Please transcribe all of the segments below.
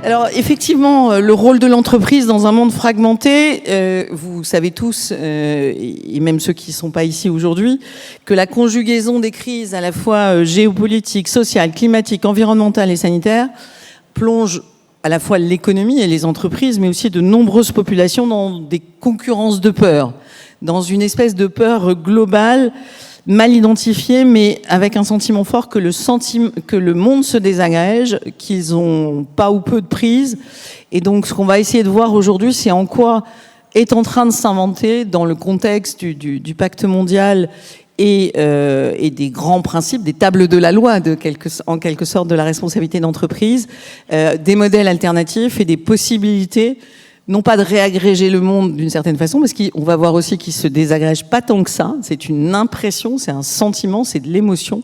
Alors effectivement, le rôle de l'entreprise dans un monde fragmenté, vous savez tous, et même ceux qui ne sont pas ici aujourd'hui, que la conjugaison des crises à la fois géopolitiques, sociales, climatiques, environnementales et sanitaires plonge à la fois l'économie et les entreprises, mais aussi de nombreuses populations dans des concurrences de peur, dans une espèce de peur globale, mal identifiée, mais avec un sentiment fort que le monde se désagrège, qu'ils ont pas ou peu de prise. Et donc, ce qu'on va essayer de voir aujourd'hui, c'est en quoi est en train de s'inventer, dans le contexte du pacte mondial et des grands principes, des tables de la loi, en quelque sorte, de la responsabilité d'entreprise, des modèles alternatifs et des possibilités, non pas de réagréger le monde d'une certaine façon, parce qu'on va voir aussi qu'il se désagrège pas tant que ça. C'est une impression, c'est un sentiment, c'est de l'émotion,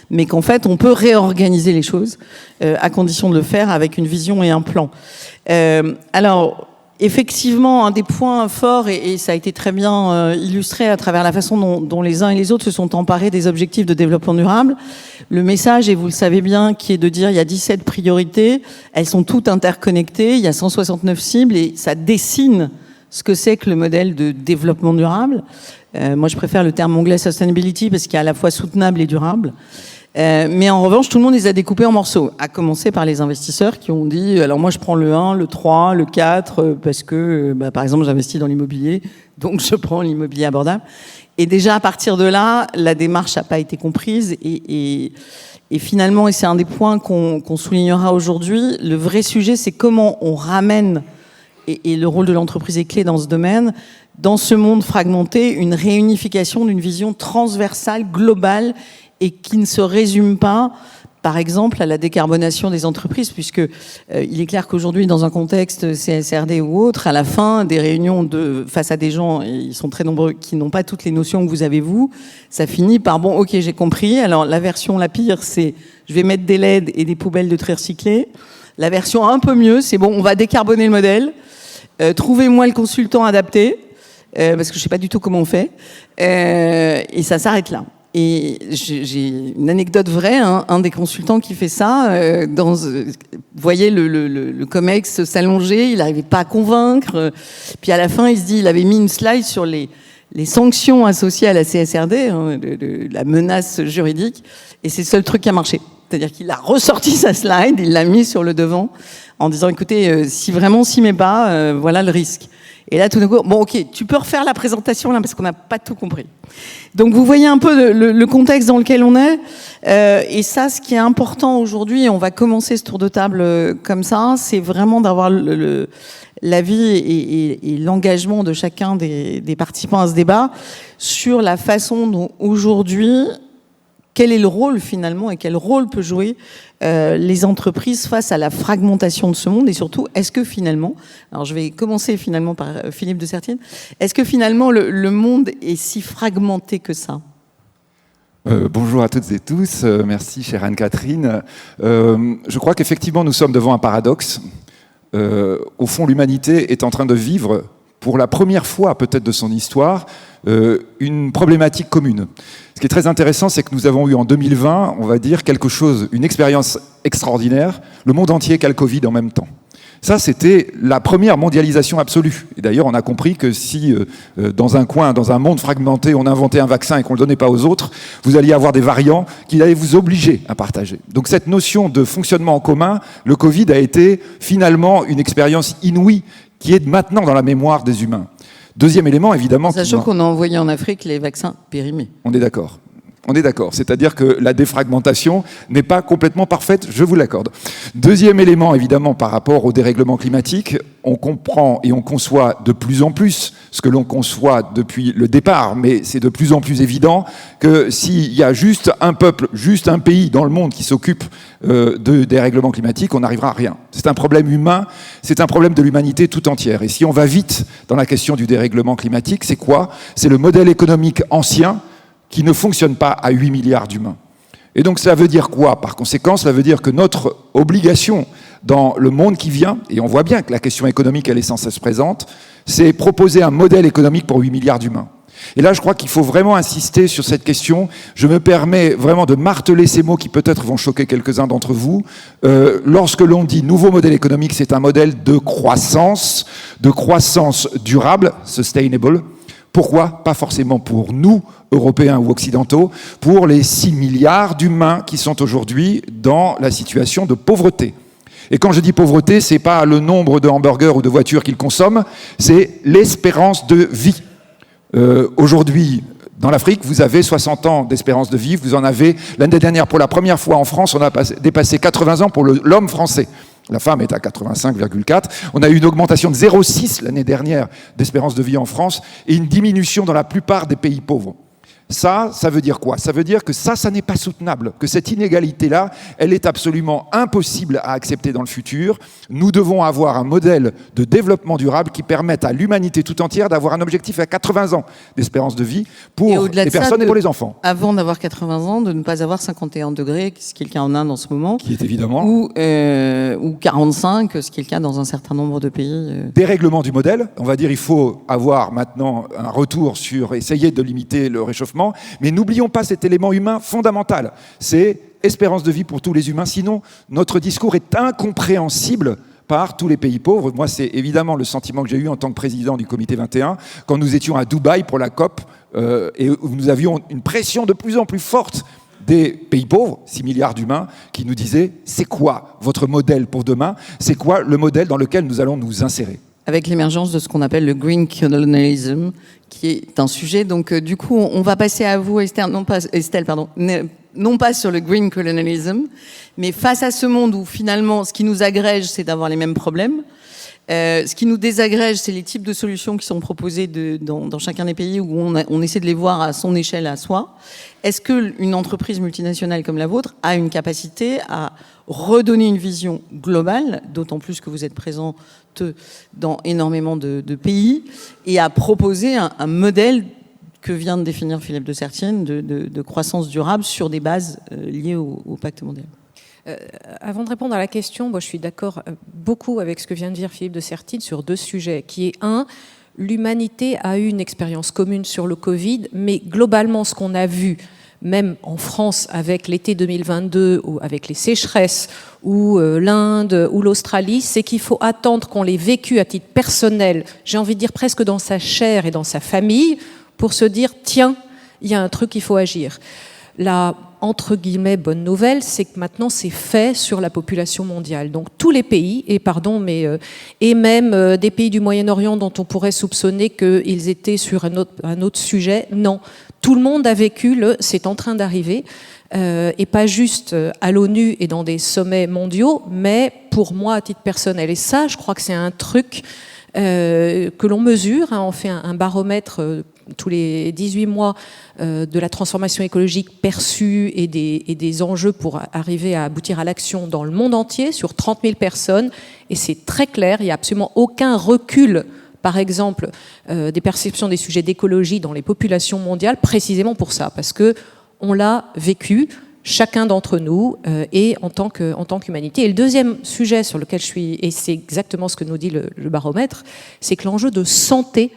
mais qu'en fait, on peut réorganiser les choses à condition de le faire avec une vision et un plan. Alors, effectivement, un des points forts, et ça a été très bien illustré à travers la façon dont les uns et les autres se sont emparés des objectifs de développement durable, le message, et vous le savez bien, qui est de dire il y a 17 priorités, elles sont toutes interconnectées, il y a 169 cibles, et ça dessine ce que c'est que le modèle de développement durable. Moi, je préfère le terme anglais sustainability parce qu'il est à la fois soutenable et durable. Mais en revanche, tout le monde les a découpés en morceaux, à commencer par les investisseurs qui ont dit alors moi je prends le 1, le 3, le 4 parce que par exemple j'investis dans l'immobilier, donc je prends l'immobilier abordable. Et déjà à partir de là, la démarche n'a pas été comprise et finalement, et c'est un des points qu'on soulignera aujourd'hui, le vrai sujet c'est comment on ramène, et le rôle de l'entreprise est clé dans ce domaine, dans ce monde fragmenté, une réunification d'une vision transversale, globale, et qui ne se résume pas, par exemple, à la décarbonation des entreprises, puisque il est clair qu'aujourd'hui, dans un contexte CSRD ou autre, à la fin des réunions face à des gens, et ils sont très nombreux, qui n'ont pas toutes les notions que vous avez, vous, ça finit par, bon, ok, j'ai compris, alors la version la pire, c'est je vais mettre des LED et des poubelles de tri recyclées. La version un peu mieux, c'est bon, on va décarboner le modèle, trouvez-moi le consultant adapté, parce que je sais pas du tout comment on fait, et ça s'arrête là. Et j'ai une anecdote vraie, hein, un des consultants qui fait ça, vous voyez le COMEX s'allonger, il n'arrivait pas à convaincre, puis à la fin il se dit, il avait mis une slide sur les sanctions associées à la CSRD, hein, la menace juridique, et c'est le seul truc qui a marché. C'est-à-dire qu'il a ressorti sa slide, il l'a mis sur le devant, en disant, écoutez, si vraiment on s'y met pas, voilà le risque. Et là, tout d'un coup, bon, ok, tu peux refaire la présentation là parce qu'on n'a pas tout compris. Donc, vous voyez un peu le contexte dans lequel on est. Et ça, ce qui est important aujourd'hui, et on va commencer ce tour de table comme ça, c'est vraiment d'avoir l'avis et l'engagement de chacun des participants à ce débat sur la façon dont aujourd'hui, quel est le rôle finalement et quel rôle peut jouer les entreprises face à la fragmentation de ce monde, et surtout, est-ce que finalement, alors je vais commencer finalement par Philippe de Sertine, est-ce que finalement le monde est si fragmenté que ça ? Bonjour à toutes et tous, merci chère Anne-Catherine. Je crois qu'effectivement nous sommes devant un paradoxe. Au fond, l'humanité est en train de vivre, pour la première fois peut-être de son histoire, une problématique commune. Ce qui est très intéressant, c'est que nous avons eu en 2020, on va dire, quelque chose, une expérience extraordinaire, le monde entier qui a le Covid en même temps. Ça, c'était la première mondialisation absolue. Et d'ailleurs, on a compris que si, dans un coin, dans un monde fragmenté, on inventait un vaccin et qu'on ne le donnait pas aux autres, vous alliez avoir des variants qui allaient vous obliger à partager. Donc cette notion de fonctionnement en commun, le Covid a été finalement une expérience inouïe qui est maintenant dans la mémoire des humains. Deuxième élément, évidemment... Sachant qu'on a envoyé en Afrique les vaccins périmés. On est d'accord. On est d'accord. C'est-à-dire que la défragmentation n'est pas complètement parfaite, je vous l'accorde. Deuxième élément, évidemment, par rapport au dérèglement climatique, on comprend et on conçoit de plus en plus ce que l'on conçoit depuis le départ, mais c'est de plus en plus évident que s'il y a juste un peuple, juste un pays dans le monde qui s'occupe de dérèglement climatique, on n'arrivera à rien. C'est un problème humain, c'est un problème de l'humanité tout entière. Et si on va vite dans la question du dérèglement climatique, c'est quoi ? C'est le modèle économique ancien qui ne fonctionne pas à 8 milliards d'humains. Et donc ça veut dire quoi ? Par conséquent, ça veut dire que notre obligation dans le monde qui vient, et on voit bien que la question économique, elle est sans cesse présente, c'est proposer un modèle économique pour 8 milliards d'humains. Et là, je crois qu'il faut vraiment insister sur cette question. Je me permets vraiment de marteler ces mots qui peut-être vont choquer quelques-uns d'entre vous. Lorsque l'on dit nouveau modèle économique, c'est un modèle de croissance durable, sustainable. Pourquoi? Pas forcément pour nous, Européens ou Occidentaux, pour les 6 milliards d'humains qui sont aujourd'hui dans la situation de pauvreté. Et quand je dis pauvreté, c'est pas le nombre de hamburgers ou de voitures qu'ils consomment, c'est l'espérance de vie. Aujourd'hui, dans l'Afrique, vous avez 60 ans d'espérance de vie. Vous en avez, l'année dernière, pour la première fois en France, on a dépassé 80 ans pour l'homme français. La femme est à 85,4. On a eu une augmentation de 0,6 l'année dernière d'espérance de vie en France et une diminution dans la plupart des pays pauvres. Ça veut dire quoi? Ça veut dire que ça n'est pas soutenable, que cette inégalité-là, elle est absolument impossible à accepter dans le futur. Nous devons avoir un modèle de développement durable qui permette à l'humanité tout entière d'avoir un objectif à 80 ans d'espérance de vie pour les personnes et pour les enfants. Avant d'avoir 80 ans, de ne pas avoir 51 degrés, ce qui est le cas en Inde en ce moment. Qui est évidemment. Ou 45, ce qui est le cas dans un certain nombre de pays. Dérèglement du modèle. On va dire il faut avoir maintenant un retour sur essayer de limiter le réchauffement. Mais n'oublions pas cet élément humain fondamental. C'est espérance de vie pour tous les humains. Sinon, notre discours est incompréhensible par tous les pays pauvres. Moi, c'est évidemment le sentiment que j'ai eu en tant que président du comité 21, quand nous étions à Dubaï pour la COP, et où nous avions une pression de plus en plus forte des pays pauvres, 6 milliards d'humains, qui nous disaient « c'est quoi votre modèle pour demain? C'est quoi le modèle dans lequel nous allons nous insérer ?» Avec l'émergence de ce qu'on appelle le green colonialism, qui est un sujet. Donc, du coup, on va passer à vous, Estelle, non pas sur le green colonialism, mais face à ce monde où finalement, ce qui nous agrège, c'est d'avoir les mêmes problèmes. Ce qui nous désagrège, c'est les types de solutions qui sont proposées dans chacun des pays où on essaie de les voir à son échelle, à soi. Est-ce qu'une entreprise multinationale comme la vôtre a une capacité à redonner une vision globale, d'autant plus que vous êtes présent dans énormément de pays, et à proposer un modèle que vient de définir Philippe de Sertine de croissance durable sur des bases liées au pacte mondial? Avant de répondre à la question, moi, je suis d'accord beaucoup avec ce que vient de dire Philippe de Sertine sur 2 sujets, qui est l'humanité a eu une expérience commune sur le Covid, mais globalement, ce qu'on a vu, même en France avec l'été 2022, ou avec les sécheresses, ou l'Inde, ou l'Australie, c'est qu'il faut attendre qu'on l'ait vécu à titre personnel, j'ai envie de dire presque dans sa chair et dans sa famille, pour se dire, tiens, il y a un truc, il faut agir. La, entre guillemets, bonne nouvelle, c'est que maintenant c'est fait sur la population mondiale. Donc tous les pays, et même des pays du Moyen-Orient dont on pourrait soupçonner qu'ils étaient sur un autre sujet, non. Tout le monde a vécu c'est en train d'arriver, et pas juste à l'ONU et dans des sommets mondiaux, mais pour moi à titre personnel. Et ça, je crois que c'est un truc que l'on mesure, on fait un baromètre tous les 18 mois de la transformation écologique perçue et des enjeux pour arriver à aboutir à l'action dans le monde entier, sur 30 000 personnes, et c'est très clair, il n'y a absolument aucun recul, par exemple, des perceptions des sujets d'écologie dans les populations mondiales, précisément pour ça, parce qu'on l'a vécu, chacun d'entre nous, et en tant qu'humanité. Et le deuxième sujet sur lequel je suis, et c'est exactement ce que nous dit le baromètre, c'est que l'enjeu de santé,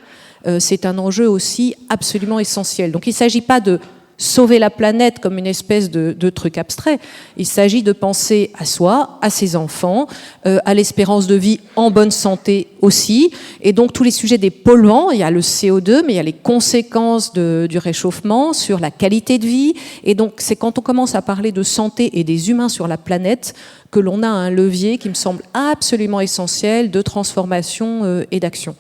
c'est un enjeu aussi absolument essentiel. Donc il ne s'agit pas de sauver la planète comme une espèce de truc abstrait. Il s'agit de penser à soi, à ses enfants, à l'espérance de vie en bonne santé aussi. Et donc tous les sujets des polluants, il y a le CO2, mais il y a les conséquences du réchauffement sur la qualité de vie. Et donc c'est quand on commence à parler de santé et des humains sur la planète que l'on a un levier qui me semble absolument essentiel de transformation et d'action.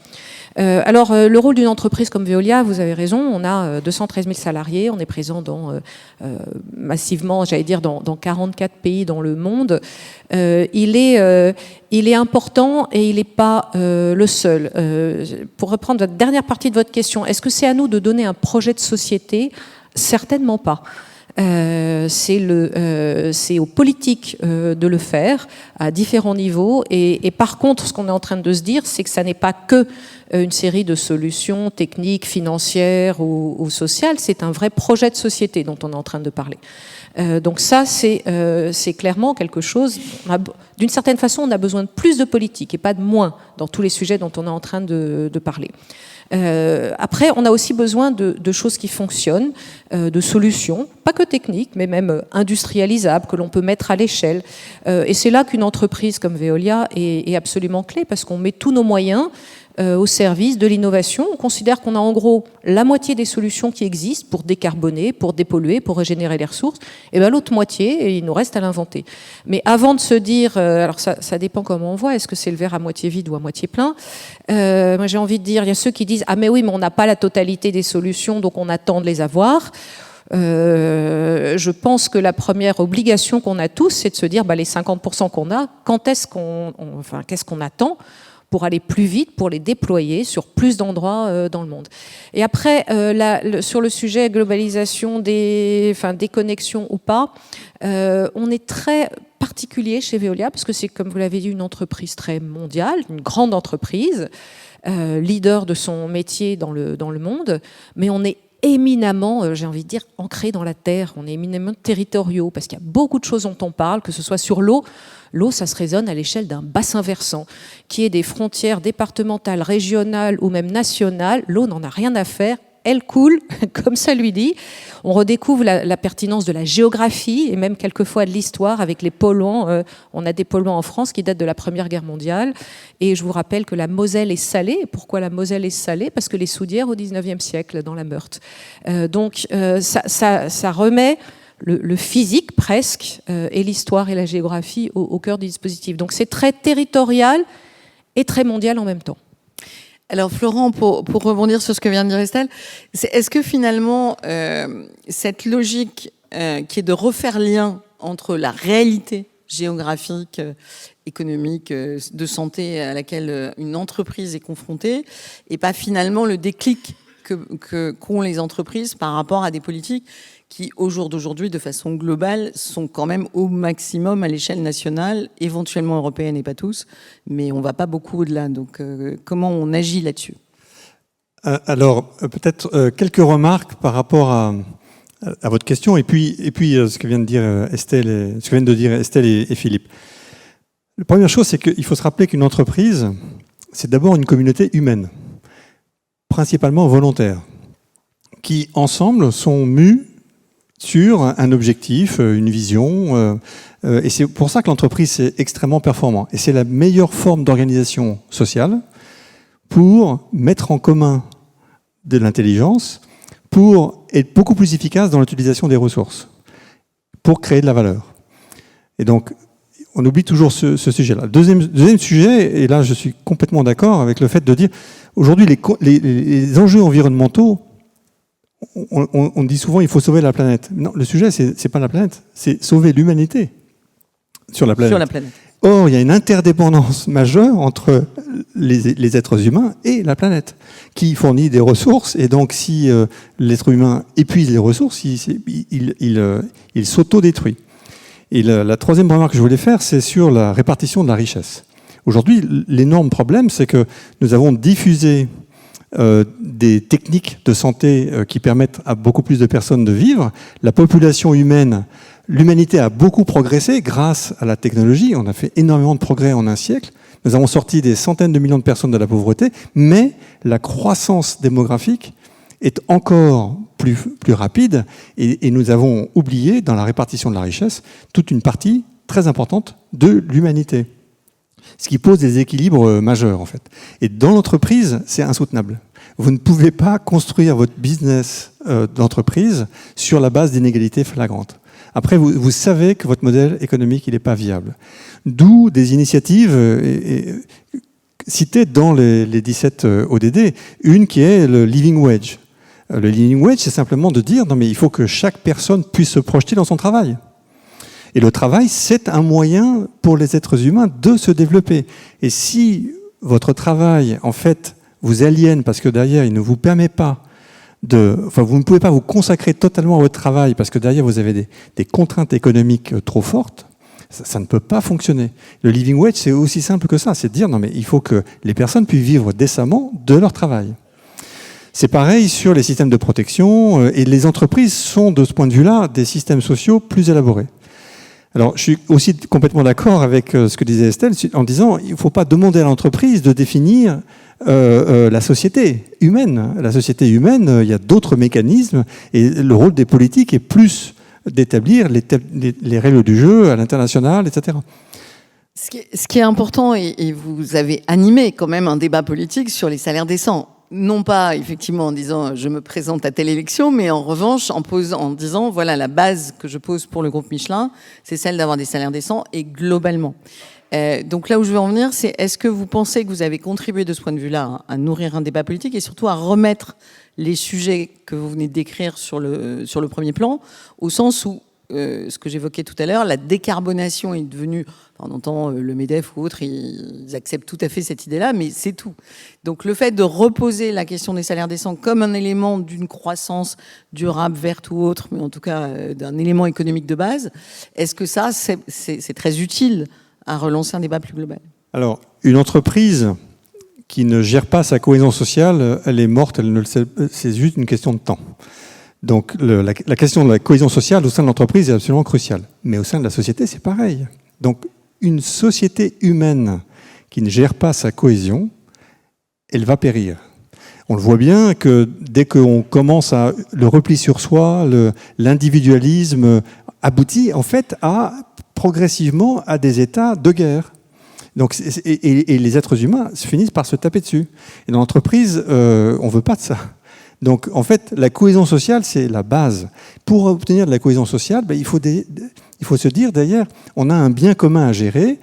Alors, le rôle d'une entreprise comme Veolia, vous avez raison, on a 213 000 salariés, on est présent massivement, j'allais dire, dans 44 pays dans le monde. Il est important et il n'est pas le seul. Pour reprendre la dernière partie de votre question, est-ce que c'est à nous de donner un projet de société? Certainement pas. C'est aux politiques de le faire à différents niveaux et par contre ce qu'on est en train de se dire c'est que ça n'est pas que une série de solutions techniques, financières ou sociales. C'est un vrai projet de société dont on est en train de parler. Donc ça, c'est clairement quelque chose... D'une certaine façon, on a besoin de plus de politique et pas de moins dans tous les sujets dont on est en train de parler. Après, on a aussi besoin de choses qui fonctionnent, de solutions, pas que techniques, mais même industrialisables, que l'on peut mettre à l'échelle. Et c'est là qu'une entreprise comme Veolia est absolument clé, parce qu'on met tous nos moyens au service de l'innovation. On considère qu'on a en gros la moitié des solutions qui existent pour décarboner, pour dépolluer, pour régénérer les ressources, et bien l'autre moitié, il nous reste à l'inventer. Mais avant de se dire, alors ça dépend comment on voit, est-ce que c'est le verre à moitié vide ou à moitié plein, moi j'ai envie de dire, il y a ceux qui disent « Ah mais oui, mais on n'a pas la totalité des solutions, donc on attend de les avoir ». Je pense que la première obligation qu'on a tous, c'est de se dire les 50% qu'on a, qu'est-ce qu'on attend pour aller plus vite, pour les déployer sur plus d'endroits dans le monde. Et après, sur le sujet globalisation, déconnexion ou pas, on est très particulier chez Veolia, parce que c'est, comme vous l'avez dit, une entreprise très mondiale, une grande entreprise, leader de son métier dans le monde, mais on est éminemment, j'ai envie de dire, ancrés dans la terre. On est éminemment territoriaux, parce qu'il y a beaucoup de choses dont on parle, que ce soit sur l'eau. L'eau, ça se raisonne à l'échelle d'un bassin versant, qui est des frontières départementales, régionales ou même nationales. L'eau n'en a rien à faire. Elle coule, comme ça lui dit. On redécouvre la pertinence de la géographie et même quelquefois de l'histoire avec les polluants. On a des polluants en France qui datent de la Première Guerre mondiale. Et je vous rappelle que la Moselle est salée. Et pourquoi la Moselle est salée ? Parce que les soudières au 19e siècle, dans la Meurthe. Donc ça remet le physique presque, et l'histoire et la géographie au cœur du dispositif. Donc c'est très territorial et très mondial en même temps. Alors Florent, pour rebondir sur ce que vient de dire Estelle, est-ce que finalement cette logique qui est de refaire lien entre la réalité géographique, économique, de santé à laquelle une entreprise est confrontée, et pas finalement le déclic qu'ont les entreprises par rapport à des politiques qui, au jour d'aujourd'hui, de façon globale, sont quand même au maximum à l'échelle nationale, éventuellement européenne et pas tous, mais on ne va pas beaucoup au-delà. Donc, comment on agit là-dessus ? Alors, peut-être quelques remarques par rapport à votre question, et puis ce que viennent de dire Estelle et Philippe. La première chose, c'est qu'il faut se rappeler qu'une entreprise, c'est d'abord une communauté humaine, principalement volontaire, qui, ensemble, sont mus sur un objectif, une vision, et c'est pour ça que l'entreprise est extrêmement performante. Et c'est la meilleure forme d'organisation sociale pour mettre en commun de l'intelligence, pour être beaucoup plus efficace dans l'utilisation des ressources, pour créer de la valeur. Et donc, on oublie toujours ce sujet-là. Deuxième sujet, et là je suis complètement d'accord avec le fait de dire, aujourd'hui les enjeux environnementaux, on dit souvent il faut sauver la planète. Non, le sujet, c'est pas la planète, c'est sauver l'humanité sur la planète. Or, il y a une interdépendance majeure entre les êtres humains et la planète, qui fournit des ressources, et donc si l'être humain épuise les ressources, il s'auto-détruit. Et la troisième remarque que je voulais faire, c'est sur la répartition de la richesse. Aujourd'hui, l'énorme problème, c'est que nous avons diffusé des techniques de santé qui permettent à beaucoup plus de personnes de vivre. La population humaine, l'humanité a beaucoup progressé grâce à la technologie. On a fait énormément de progrès en un siècle. Nous avons sorti des centaines de millions de personnes de la pauvreté, mais la croissance démographique est encore plus rapide et nous avons oublié, dans la répartition de la richesse, toute une partie très importante de l'humanité. Ce qui pose des équilibres majeurs, en fait. Et dans l'entreprise, c'est insoutenable. Vous ne pouvez pas construire votre business d'entreprise sur la base d'inégalités flagrantes. Après, vous savez que votre modèle économique, il n'est pas viable. D'où des initiatives citées dans les 17 ODD. Une qui est le living wage. Le living wage, c'est simplement de dire, non mais il faut que chaque personne puisse se projeter dans son travail. Et le travail, c'est un moyen pour les êtres humains de se développer. Et si votre travail, en fait, vous aliène parce que derrière, il ne vous permet pas vous ne pouvez pas vous consacrer totalement à votre travail parce que derrière, vous avez des contraintes économiques trop fortes, Ça ne peut pas fonctionner. Le living wage, c'est aussi simple que ça. C'est de dire, non mais il faut que les personnes puissent vivre décemment de leur travail. C'est pareil sur les systèmes de protection, et les entreprises sont, de ce point de vue-là, des systèmes sociaux plus élaborés. Alors, je suis aussi complètement d'accord avec ce que disait Estelle, en disant il ne faut pas demander à l'entreprise de définir la société humaine. La société humaine, il y a d'autres mécanismes, et le rôle des politiques est plus d'établir les règles du jeu à l'international, etc. Ce qui est important, et vous avez animé quand même un débat politique sur les salaires décents. Non pas effectivement en disant je me présente à telle élection, mais en revanche en disant voilà, la base que je pose pour le groupe Michelin, c'est celle d'avoir des salaires décents et globalement. Donc là où je veux en venir, c'est est-ce que vous pensez que vous avez contribué de ce point de vue-là à nourrir un débat politique et surtout à remettre les sujets que vous venez de décrire sur le premier plan, au sens où ce que j'évoquais tout à l'heure, la décarbonation est devenue, on entend le MEDEF ou autres, ils acceptent tout à fait cette idée-là, mais c'est tout. Donc le fait de reposer la question des salaires décents comme un élément d'une croissance durable, verte ou autre, mais en tout cas d'un élément économique de base, est-ce que ça, c'est très utile à relancer un débat plus global? Alors, une entreprise qui ne gère pas sa cohésion sociale, elle est morte, c'est juste une question de temps. Donc la question de la cohésion sociale au sein de l'entreprise est absolument cruciale. Mais au sein de la société, c'est pareil. Donc une société humaine qui ne gère pas sa cohésion, elle va périr. On le voit bien que dès qu'on commence à le repli sur soi, l'individualisme aboutit en fait progressivement à des états de guerre. Donc, et les êtres humains finissent par se taper dessus. Et dans l'entreprise, on ne veut pas de ça. Donc, en fait, la cohésion sociale, c'est la base. Pour obtenir de la cohésion sociale, il faut se dire, d'ailleurs, on a un bien commun à gérer,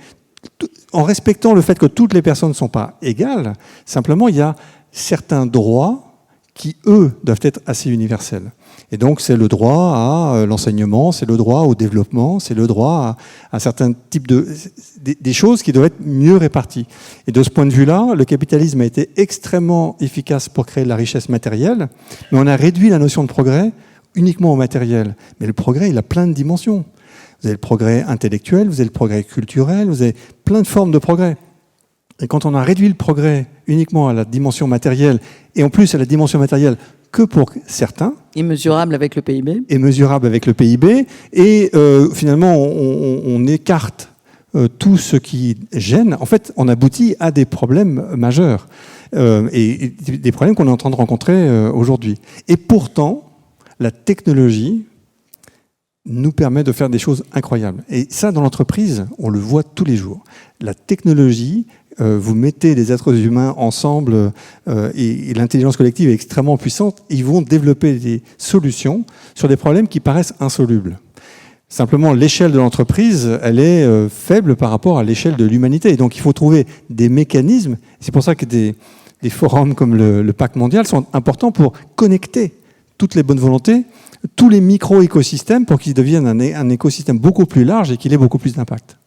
en respectant le fait que toutes les personnes ne sont pas égales. Simplement, il y a certains droits qui, eux, doivent être assez universels. Et donc, c'est le droit à l'enseignement, c'est le droit au développement, c'est le droit à certains types des choses qui doivent être mieux réparties. Et de ce point de vue-là, le capitalisme a été extrêmement efficace pour créer de la richesse matérielle, mais on a réduit la notion de progrès uniquement au matériel. Mais le progrès, il a plein de dimensions. Vous avez le progrès intellectuel, vous avez le progrès culturel, vous avez plein de formes de progrès. Et quand on a réduit le progrès uniquement à la dimension matérielle, et en plus à la dimension matérielle que pour certains. Et mesurable avec le PIB. Et mesurable avec le PIB. Et finalement, on écarte tout ce qui gêne. En fait, on aboutit à des problèmes majeurs. Et des problèmes qu'on est en train de rencontrer aujourd'hui. Et pourtant, la technologie nous permet de faire des choses incroyables. Et ça, dans l'entreprise, on le voit tous les jours. La technologie, vous mettez des êtres humains ensemble et l'intelligence collective est extrêmement puissante, ils vont développer des solutions sur des problèmes qui paraissent insolubles. Simplement, l'échelle de l'entreprise, elle est faible par rapport à l'échelle de l'humanité. Et donc, il faut trouver des mécanismes. C'est pour ça que des forums comme le Pacte mondial sont importants pour connecter toutes les bonnes volontés, tous les micro-écosystèmes pour qu'ils deviennent un écosystème beaucoup plus large et qu'il ait beaucoup plus d'impact.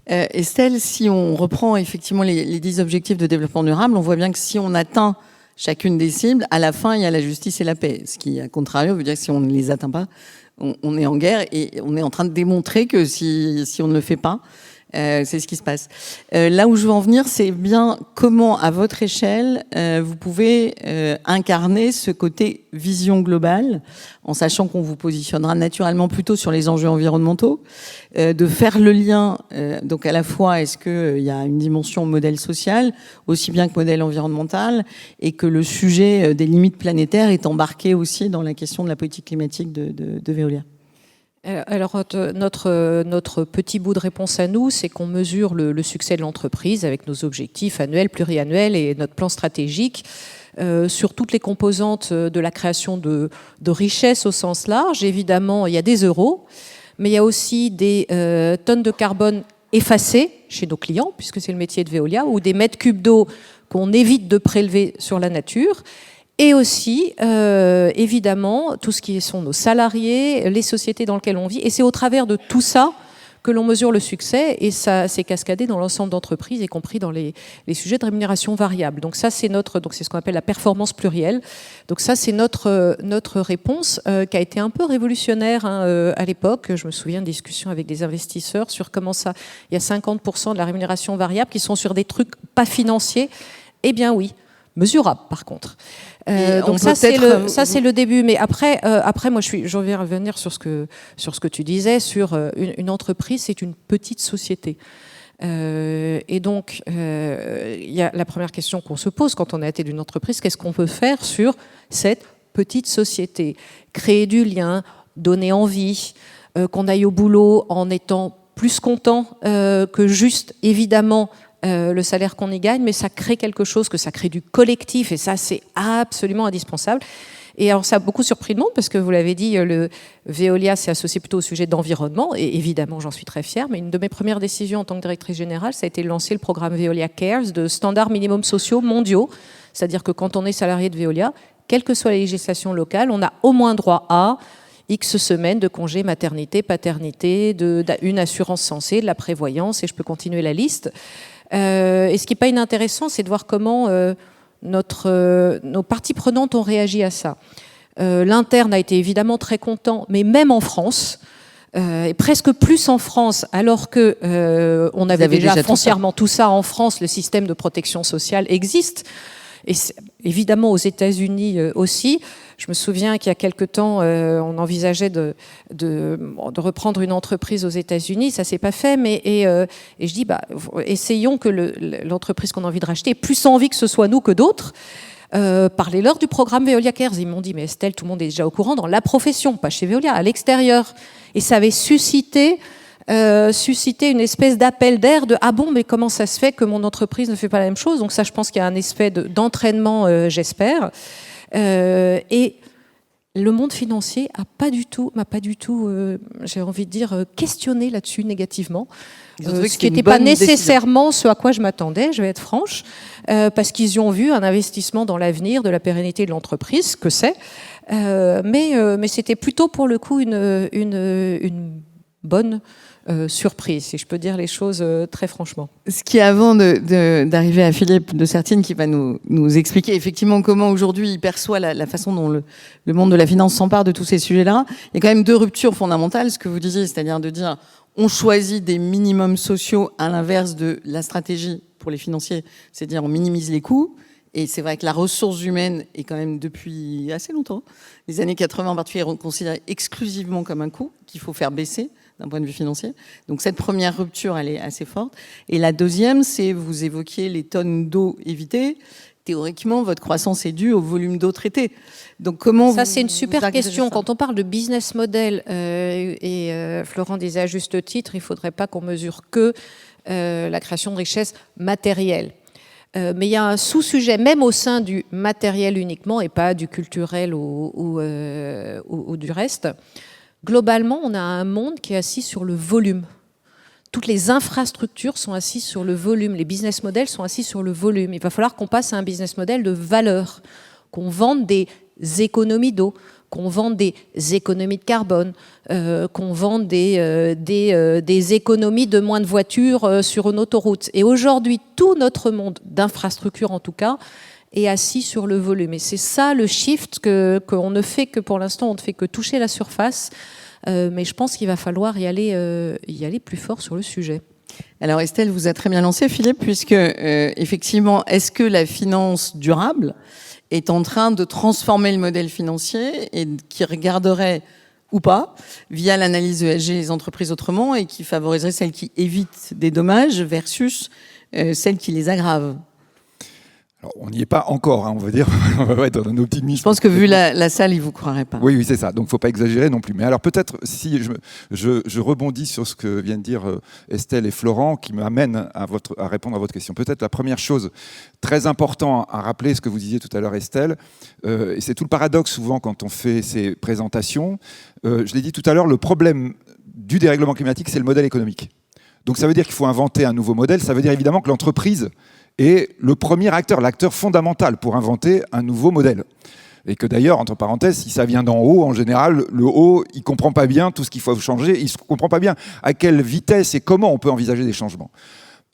Estelle, si on reprend effectivement les 10 objectifs de développement durable, on voit bien que si on atteint chacune des cibles, à la fin, il y a la justice et la paix. Ce qui, à contrario, veut dire que si on ne les atteint pas, on est en guerre et on est en train de démontrer que si on ne le fait pas, c'est ce qui se passe. Là où je veux en venir, c'est bien comment, à votre échelle, vous pouvez incarner ce côté vision globale, en sachant qu'on vous positionnera naturellement plutôt sur les enjeux environnementaux, de faire le lien, donc à la fois, est-ce qu'il y a une dimension modèle social, aussi bien que modèle environnemental, et que le sujet des limites planétaires est embarqué aussi dans la question de la politique climatique de Veolia. Alors, notre petit bout de réponse à nous, c'est qu'on mesure le succès de l'entreprise avec nos objectifs annuels, pluriannuels et notre plan stratégique sur toutes les composantes de la création de richesses au sens large. Évidemment, il y a des euros, mais il y a aussi des tonnes de carbone effacées chez nos clients, puisque c'est le métier de Veolia, ou des mètres cubes d'eau qu'on évite de prélever sur la nature. Et aussi, évidemment, tout ce qui sont nos salariés, les sociétés dans lesquelles on vit. Et c'est au travers de tout ça que l'on mesure le succès, et ça s'est cascadé dans l'ensemble d'entreprises, y compris dans les sujets de rémunération variable. Donc ça, c'est ce qu'on appelle la performance plurielle. Donc ça, c'est notre réponse qui a été un peu révolutionnaire à l'époque. Je me souviens de discussions avec des investisseurs sur comment ça, il y a 50% de la rémunération variable qui sont sur des trucs pas financiers. Eh bien oui, mesurable par contre. Donc ça c'est le début. Mais après moi je vais revenir sur ce que tu disais sur une entreprise, c'est une petite société. Et donc il y a la première question qu'on se pose quand on est à la tête d'une entreprise, qu'est-ce qu'on peut faire sur cette petite société? Créer du lien, donner envie, qu'on aille au boulot en étant plus content que juste évidemment le salaire qu'on y gagne, mais ça crée quelque chose, que ça crée du collectif, et ça c'est absolument indispensable. Et alors ça a beaucoup surpris le monde, parce que vous l'avez dit, le Veolia s'est associé plutôt au sujet d'environnement, et évidemment j'en suis très fière, mais une de mes premières décisions en tant que directrice générale, ça a été de lancer le programme Veolia Cares, de standards minimums sociaux mondiaux, c'est-à-dire que quand on est salarié de Veolia, quelle que soit la législation locale, on a au moins droit à X semaines de congé maternité, paternité, une assurance censée, de la prévoyance, et je peux continuer la liste. Et ce qui n'est pas inintéressant, c'est de voir comment nos parties prenantes ont réagi à ça. L'interne a été évidemment très content, mais même en France, et presque plus en France, alors que on avait déjà foncièrement tout ça en France, le système de protection sociale existe. Et évidemment aux États-Unis aussi. Je me souviens qu'il y a quelque temps, on envisageait de reprendre une entreprise aux États-Unis. Ça s'est pas fait, et je dis, essayons que l'entreprise qu'on a envie de racheter ait plus envie que ce soit nous que d'autres. Parlez-leur du programme Veolia Cares. Ils m'ont dit, mais Estelle, tout le monde est déjà au courant dans la profession, pas chez Veolia, à l'extérieur. Et ça avait suscité une espèce d'appel d'air de « Ah bon, mais comment ça se fait que mon entreprise ne fait pas la même chose ?» Donc ça, je pense qu'il y a un aspect d'entraînement, j'espère. Et le monde financier m'a pas du tout, j'ai envie de dire, questionné là-dessus négativement. Ce qui n'était pas nécessairement ce à quoi je m'attendais, je vais être franche, parce qu'ils y ont vu un investissement dans l'avenir, de la pérennité de l'entreprise, que c'est. Mais c'était plutôt pour le coup une bonne surprise, si je peux dire les choses très franchement. Ce qui est avant d'arriver à Philippe de Sertine, qui va nous expliquer effectivement comment aujourd'hui il perçoit la façon dont le monde de la finance s'empare de tous ces sujets-là. Il y a quand même deux ruptures fondamentales, ce que vous disiez, c'est-à-dire de dire on choisit des minimums sociaux à l'inverse de la stratégie pour les financiers, c'est-à-dire on minimise les coûts. Et c'est vrai que la ressource humaine est quand même depuis assez longtemps, les années 80 en particulier, considérée exclusivement comme un coût qu'il faut faire baisser d'un point de vue financier. Donc cette première rupture, elle est assez forte. Et la deuxième, c'est, vous évoquiez les tonnes d'eau évitées. Théoriquement, votre croissance est due au volume d'eau traité. Donc comment ça, c'est une super question. Quand on parle de business model, Florent disait à juste titre, il ne faudrait pas qu'on mesure que la création de richesses matérielles. Mais il y a un sous-sujet, même au sein du matériel uniquement, et pas du culturel ou du reste. Globalement, on a un monde qui est assis sur le volume. Toutes les infrastructures sont assises sur le volume. Les business models sont assis sur le volume. Il va falloir qu'on passe à un business model de valeur, qu'on vende des économies d'eau, qu'on vende des économies de carbone, qu'on vende des économies de moins de voitures sur une autoroute. Et aujourd'hui, tout notre monde d'infrastructures, en tout cas, est assis sur le volume. Et c'est ça le shift qu'on ne fait que, pour l'instant, on ne fait que toucher la surface. Mais je pense qu'il va falloir y aller plus fort sur le sujet. Alors Estelle vous a très bien lancé, Philippe, puisque effectivement, est-ce que la finance durable est en train de transformer le modèle financier et qui regarderait ou pas, via l'analyse ESG, les entreprises autrement, et qui favoriserait celles qui évitent des dommages versus celles qui les aggravent? Alors, on n'y est pas encore, on va dire. On va être dans un optimisme. Je pense que vu la salle, il ne vous croirait pas. Oui, c'est ça. Donc, il ne faut pas exagérer non plus. Mais alors, peut-être, si je rebondis sur ce que viennent de dire Estelle et Florent, qui m'amène à répondre à votre question. Peut-être la première chose très importante à rappeler, ce que vous disiez tout à l'heure, Estelle, et c'est tout le paradoxe souvent quand on fait ces présentations. Je l'ai dit tout à l'heure, le problème du dérèglement climatique, c'est le modèle économique. Donc, ça veut dire qu'il faut inventer un nouveau modèle. Ça veut dire évidemment que l'entreprise est le premier acteur, l'acteur fondamental pour inventer un nouveau modèle. Et que d'ailleurs, entre parenthèses, si ça vient d'en haut, en général, le haut, il ne comprend pas bien tout ce qu'il faut changer, il ne comprend pas bien à quelle vitesse et comment on peut envisager des changements.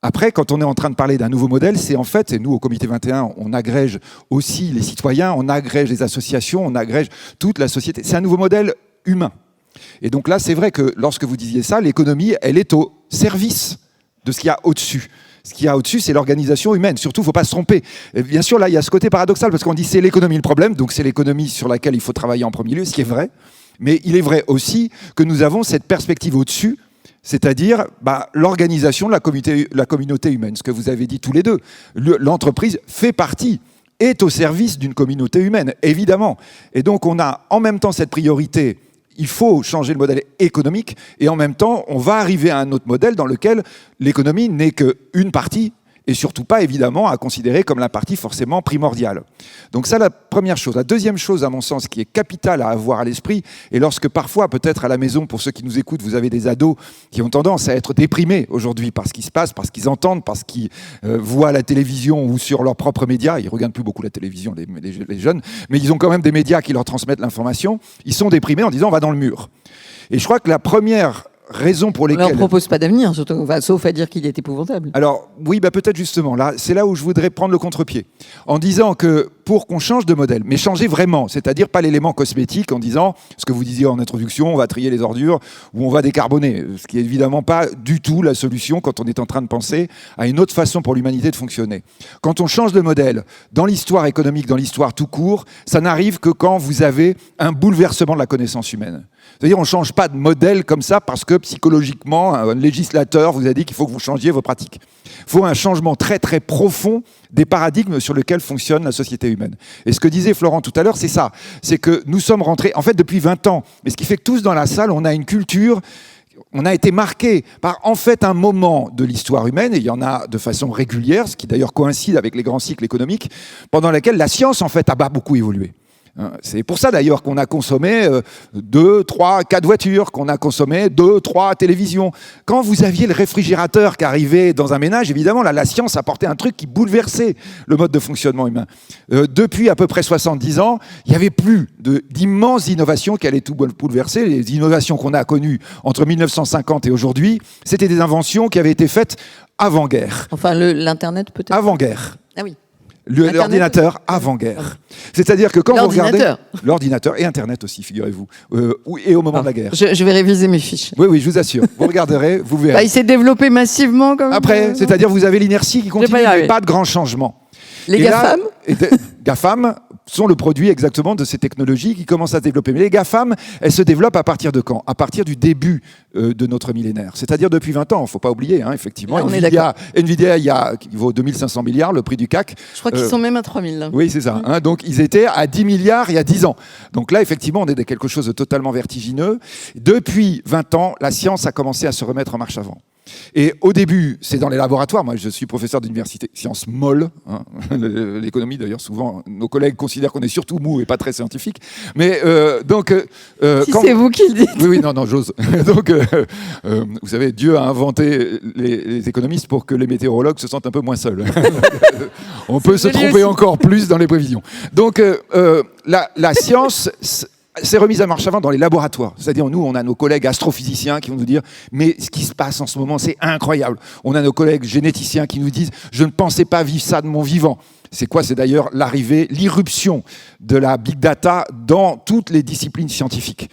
Après, quand on est en train de parler d'un nouveau modèle, c'est en fait, et nous au Comité 21, on agrège aussi les citoyens, on agrège les associations, on agrège toute la société. C'est un nouveau modèle humain. Et donc là, c'est vrai que lorsque vous disiez ça, l'économie, elle est au service de ce qu'il y a au-dessus. Ce qu'il y a au-dessus, c'est l'organisation humaine. Surtout, il ne faut pas se tromper. Et bien sûr, là, il y a ce côté paradoxal, parce qu'on dit c'est l'économie le problème, donc c'est l'économie sur laquelle il faut travailler en premier lieu, ce qui est vrai. Mais il est vrai aussi que nous avons cette perspective au-dessus, c'est-à-dire l'organisation de la communauté humaine, ce que vous avez dit tous les deux. L'entreprise fait partie, est au service d'une communauté humaine, évidemment. Et donc, on a en même temps cette priorité. Il faut changer le modèle économique et en même temps, on va arriver à un autre modèle dans lequel l'économie n'est qu'une partie et surtout pas, évidemment, à considérer comme la partie forcément primordiale. Donc ça, la première chose. La deuxième chose, à mon sens, qui est capitale à avoir à l'esprit, et lorsque parfois, peut-être à la maison, pour ceux qui nous écoutent, vous avez des ados qui ont tendance à être déprimés aujourd'hui par ce qui se passe, parce qu'ils entendent, parce qu'ils voient la télévision ou sur leurs propres médias. Ils ne regardent plus beaucoup la télévision, les jeunes, mais ils ont quand même des médias qui leur transmettent l'information. Ils sont déprimés en disant « on va dans le mur ». Et je crois que la première raison pour lesquelles... On ne leur propose pas d'avenir, surtout, sauf à dire qu'il est épouvantable. Alors, oui, peut-être justement, là, c'est là où je voudrais prendre le contre-pied, en disant que pour qu'on change de modèle, mais changer vraiment, c'est-à-dire pas l'élément cosmétique, en disant, ce que vous disiez en introduction, on va trier les ordures, ou on va décarboner, ce qui est évidemment pas du tout la solution quand on est en train de penser à une autre façon pour l'humanité de fonctionner. Quand on change de modèle, dans l'histoire économique, dans l'histoire tout court, ça n'arrive que quand vous avez un bouleversement de la connaissance humaine. C'est-à-dire, on ne change pas de modèle comme ça parce que psychologiquement, un législateur vous a dit qu'il faut que vous changiez vos pratiques. Il faut un changement très très profond des paradigmes sur lesquels fonctionne la société humaine. Et ce que disait Florent tout à l'heure, c'est ça. C'est que nous sommes rentrés, en fait, depuis 20 ans. Mais ce qui fait que tous dans la salle, on a une culture, on a été marqués par, en fait, un moment de l'histoire humaine, et il y en a de façon régulière, ce qui d'ailleurs coïncide avec les grands cycles économiques, pendant laquelle la science, en fait, a beaucoup évolué. C'est pour ça d'ailleurs qu'on a consommé 2, 3, 4 voitures, qu'on a consommé 2, 3 télévisions. Quand vous aviez le réfrigérateur qui arrivait dans un ménage, évidemment, là, la science apportait un truc qui bouleversait le mode de fonctionnement humain. Depuis à peu près 70 ans, il n'y avait plus d'immenses innovations qui allaient tout bouleverser. Les innovations qu'on a connues entre 1950 et aujourd'hui, c'était des inventions qui avaient été faites avant-guerre. Enfin, l'Internet peut-être. Avant-guerre. Ah oui. L'ordinateur avant-guerre. C'est-à-dire que quand vous regardez... L'ordinateur et Internet aussi, figurez-vous. Et au moment de la guerre. Je vais réviser mes fiches. Oui, je vous assure. Vous regarderez, vous verrez. Il s'est développé massivement comme... Après, c'est-à-dire vous avez l'inertie qui continue, mais pas de grands changements. Les GAFAM GAFAM sont le produit exactement de ces technologies qui commencent à se développer. Mais les GAFAM, elles se développent à partir de quand ? À partir du début de notre millénaire. C'est-à-dire depuis 20 ans, il ne faut pas oublier, effectivement. Là, Nvidia, qui vaut 2500 milliards, le prix du CAC. Je crois qu'ils sont même à 3000. Là. Oui, c'est ça. Donc, ils étaient à 10 milliards il y a 10 ans. Donc là, effectivement, on est dans quelque chose de totalement vertigineux. Depuis 20 ans, la science a commencé à se remettre en marche avant. Et au début, c'est dans les laboratoires. Moi, je suis professeur d'université, sciences molles. L'économie, d'ailleurs, souvent, nos collègues considèrent qu'on est surtout mou et pas très scientifique. Mais si c'est vous qui le dites. Oui, non, j'ose. Donc, vous savez, Dieu a inventé les économistes pour que les météorologues se sentent un peu moins seuls. On peut se tromper encore plus dans les prévisions. Donc, la science s'est remise à marche avant dans les laboratoires. C'est-à-dire, nous, on a nos collègues astrophysiciens qui vont nous dire « Mais ce qui se passe en ce moment, c'est incroyable ». On a nos collègues généticiens qui nous disent « Je ne pensais pas vivre ça de mon vivant ». C'est quoi ? C'est d'ailleurs l'irruption de la big data dans toutes les disciplines scientifiques.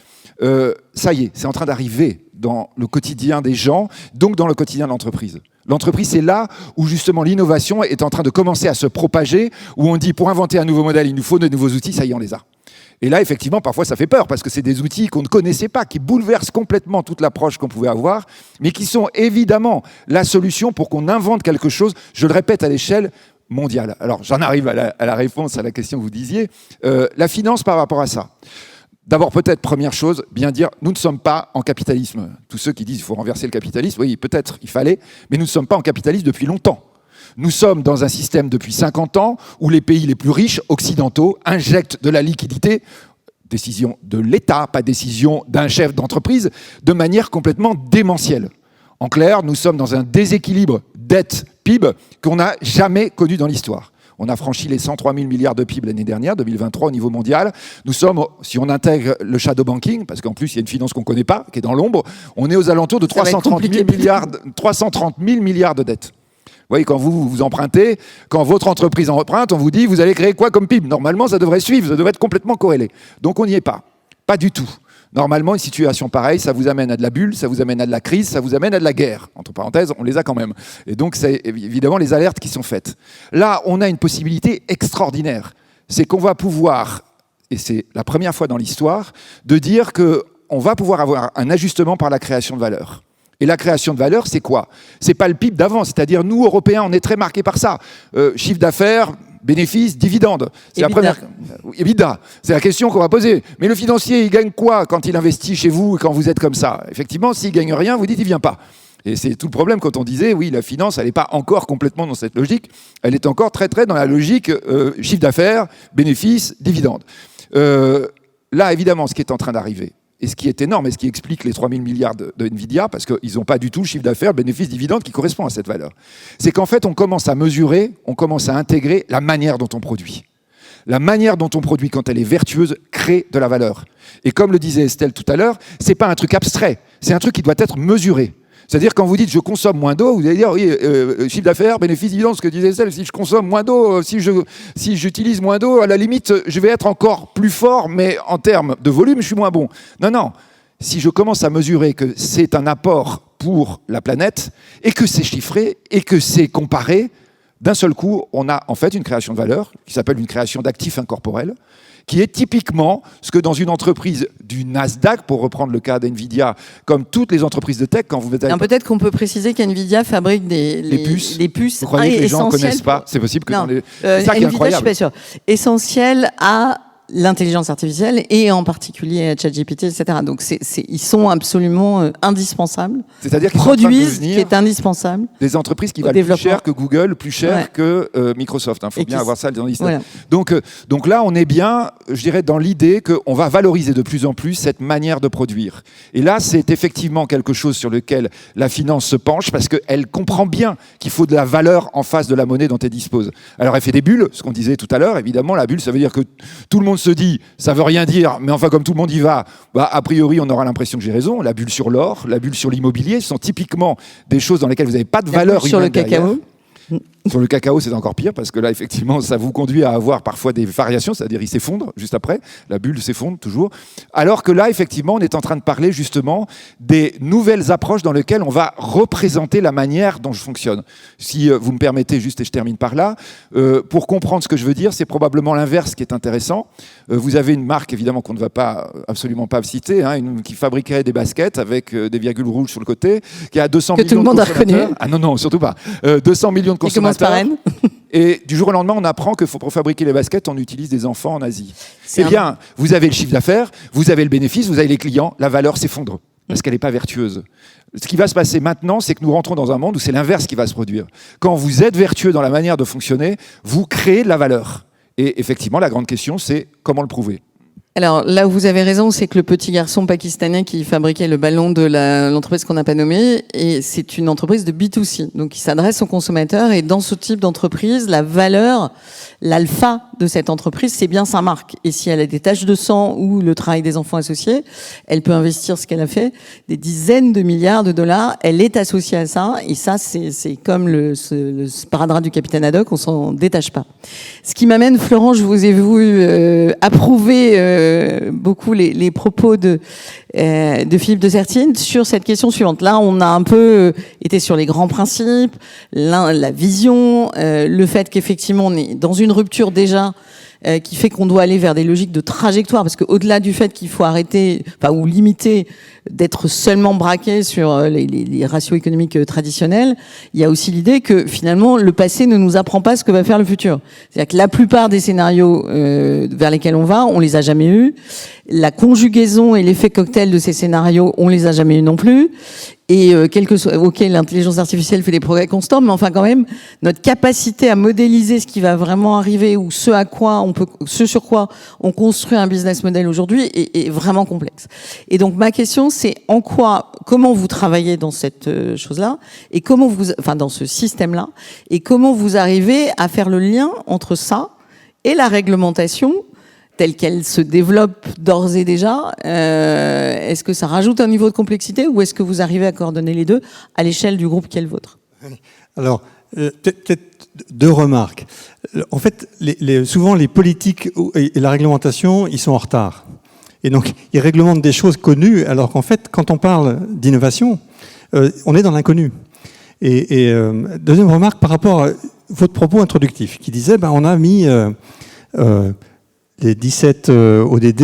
Ça y est, c'est en train d'arriver dans le quotidien des gens, donc dans le quotidien de l'entreprise. L'entreprise, c'est là où justement l'innovation est en train de commencer à se propager, où on dit pour inventer un nouveau modèle, il nous faut de nouveaux outils, ça y est, on les a. Et là, effectivement, parfois, ça fait peur, parce que c'est des outils qu'on ne connaissait pas, qui bouleversent complètement toute l'approche qu'on pouvait avoir, mais qui sont évidemment la solution pour qu'on invente quelque chose, je le répète, à l'échelle mondiale. Alors, j'en arrive à la réponse à la question que vous disiez. La finance par rapport à ça. D'abord, peut-être, première chose, bien dire, nous ne sommes pas en capitalisme. Tous ceux qui disent qu'il faut renverser le capitalisme, oui, peut-être, il fallait, mais nous ne sommes pas en capitalisme depuis longtemps. Nous sommes dans un système depuis 50 ans où les pays les plus riches, occidentaux, injectent de la liquidité, décision de l'État, pas décision d'un chef d'entreprise, de manière complètement démentielle. En clair, nous sommes dans un déséquilibre dette-PIB qu'on n'a jamais connu dans l'histoire. On a franchi les 103 000 milliards de PIB l'année dernière, 2023 au niveau mondial. Nous sommes, si on intègre le shadow banking, parce qu'en plus il y a une finance qu'on ne connaît pas, qui est dans l'ombre, on est aux alentours de 330 000 milliards de dettes. Vous voyez, quand vous empruntez, quand votre entreprise emprunte, on vous dit, vous allez créer quoi comme PIB? Normalement, ça devrait suivre, ça devrait être complètement corrélé. Donc on n'y est pas. Pas du tout. Normalement, une situation pareille, ça vous amène à de la bulle, ça vous amène à de la crise, ça vous amène à de la guerre. Entre parenthèses, on les a quand même. Et donc, c'est évidemment les alertes qui sont faites. Là, on a une possibilité extraordinaire. C'est qu'on va pouvoir, et c'est la première fois dans l'histoire, de dire qu'on va pouvoir avoir un ajustement par la création de valeur. Et la création de valeur, c'est quoi? C'est pas le PIB d'avant, c'est-à-dire nous, Européens, on est très marqués par ça. Chiffre d'affaires, bénéfices, dividendes. C'est la première. EBITDA. C'est la question qu'on va poser. Mais le financier, il gagne quoi quand il investit chez vous et quand vous êtes comme ça? Effectivement, s'il gagne rien, vous dites il vient pas. Et c'est tout le problème quand on disait oui, la finance, elle n'est pas encore complètement dans cette logique. Elle est encore très très dans la logique chiffre d'affaires, bénéfices, dividendes. Là, évidemment, ce qui est en train d'arriver, et ce qui est énorme, et ce qui explique les 3 000 milliards de Nvidia, parce qu'ils n'ont pas du tout le chiffre d'affaires, bénéfice, dividende qui correspond à cette valeur. C'est qu'en fait, on commence à mesurer, on commence à intégrer la manière dont on produit. La manière dont on produit, quand elle est vertueuse, crée de la valeur. Et comme le disait Estelle tout à l'heure, c'est pas un truc abstrait, c'est un truc qui doit être mesuré. C'est-à-dire, quand vous dites « je consomme moins d'eau », vous allez dire « oui, chiffre d'affaires, bénéfice, dividende », ce que disait Estelle, si je consomme moins d'eau, si j'utilise moins d'eau, à la limite, je vais être encore plus fort, mais en termes de volume, je suis moins bon. Non, non. Si je commence à mesurer que c'est un apport pour la planète, et que c'est chiffré, et que c'est comparé, d'un seul coup, on a en fait une création de valeur, qui s'appelle une création d'actifs incorporels, qui est typiquement ce que dans une entreprise du Nasdaq, pour reprendre le cas d'NVIDIA, comme toutes les entreprises de tech, quand vous êtes... Peut-être qu'on peut préciser qu'NVIDIA fabrique les puces. Vous croyez que les gens ne connaissent pas? C'est possible que non, dans les... C'est ça qui est incroyable. Je suis pas sûre. Essentiel à l'intelligence artificielle et en particulier à ChatGPT, etc. Donc ils sont absolument indispensables. C'est-à-dire qu'ils produisent ce qui est indispensable. Des entreprises qui valent plus cher que Google, plus cher que Microsoft. Il faut bien avoir ça dans l'histoire. Voilà. Donc là, on est bien, je dirais, dans l'idée qu'on va valoriser de plus en plus cette manière de produire. Et là, c'est effectivement quelque chose sur lequel la finance se penche parce qu'elle comprend bien qu'il faut de la valeur en face de la monnaie dont elle dispose. Alors, elle fait des bulles, ce qu'on disait tout à l'heure. Évidemment, la bulle, ça veut dire que tout le monde se dit, ça veut rien dire, mais enfin, comme tout le monde y va, a priori, on aura l'impression que j'ai raison. La bulle sur l'or, la bulle sur l'immobilier, ce sont typiquement des choses dans lesquelles vous n'avez pas de valeur humaine. Sur le cacao. Sur le cacao, c'est encore pire parce que là, effectivement, ça vous conduit à avoir parfois des variations, c'est-à-dire il s'effondre juste après, la bulle s'effondre toujours. Alors que là, effectivement, on est en train de parler justement des nouvelles approches dans lesquelles on va représenter la manière dont je fonctionne. Si vous me permettez, juste, et je termine par là, pour comprendre ce que je veux dire, c'est probablement l'inverse qui est intéressant. Vous avez une marque, évidemment, qu'on ne va pas absolument pas citer, qui fabriquait des baskets avec des virgules rouges sur le côté, qui a 200 millions de consommateurs. Que tout le monde a reconnu. Ah non, non, surtout pas. 200 millions de consommateurs. Et du jour au lendemain, on apprend que pour fabriquer les baskets, on utilise des enfants en Asie. Eh bien, vous avez le chiffre d'affaires, vous avez le bénéfice, vous avez les clients, la valeur s'effondre parce qu'elle n'est pas vertueuse. Ce qui va se passer maintenant, c'est que nous rentrons dans un monde où c'est l'inverse qui va se produire. Quand vous êtes vertueux dans la manière de fonctionner, vous créez de la valeur. Et effectivement, la grande question, c'est comment le prouver ? Alors là où vous avez raison, c'est que le petit garçon pakistanais qui fabriquait le ballon de l'entreprise qu'on n'a pas nommée, et c'est une entreprise de B2C, donc qui s'adresse aux consommateurs. Et dans ce type d'entreprise, la valeur, l'alpha de cette entreprise, c'est bien sa marque. Et si elle a des taches de sang ou le travail des enfants associés, elle peut investir ce qu'elle a fait, des dizaines de milliards de dollars. Elle est associée à ça, et ça, c'est comme le sparadrap du capitaine Haddock, on s'en détache pas. Ce qui m'amène, Florent, je vous ai vu approuver beaucoup les propos de Philippe de Sertine sur cette question suivante. Là, on a un peu été sur les grands principes, la vision, le fait qu'effectivement on est dans une rupture déjà qui fait qu'on doit aller vers des logiques de trajectoire, parce qu'au-delà du fait qu'il faut arrêter, ou limiter d'être seulement braqué sur les ratios économiques traditionnels, il y a aussi l'idée que finalement le passé ne nous apprend pas ce que va faire le futur. C'est-à-dire que la plupart des scénarios vers lesquels on les a jamais eus. La conjugaison et l'effet cocktail de ces scénarios, on les a jamais eus non plus. Et quel que soit, ok, l'intelligence artificielle fait des progrès constants, mais enfin quand même, notre capacité à modéliser ce qui va vraiment arriver ou ce sur quoi on construit un business model aujourd'hui est vraiment complexe. Et donc ma question, c'est comment vous travaillez dans cette chose-là et dans ce système-là, et comment vous arrivez à faire le lien entre ça et la réglementation telle qu'elle se développe d'ores et déjà. Est-ce que ça rajoute un niveau de complexité ou est-ce que vous arrivez à coordonner les deux à l'échelle du groupe qui est le vôtre? Alors, peut-être deux remarques. En fait, souvent les politiques et la réglementation, ils sont en retard. Et donc, ils réglementent des choses connues, alors qu'en fait, quand on parle d'innovation, on est dans l'inconnu. Et deuxième remarque, par rapport à votre propos introductif, qui disait, on a mis les 17 ODD,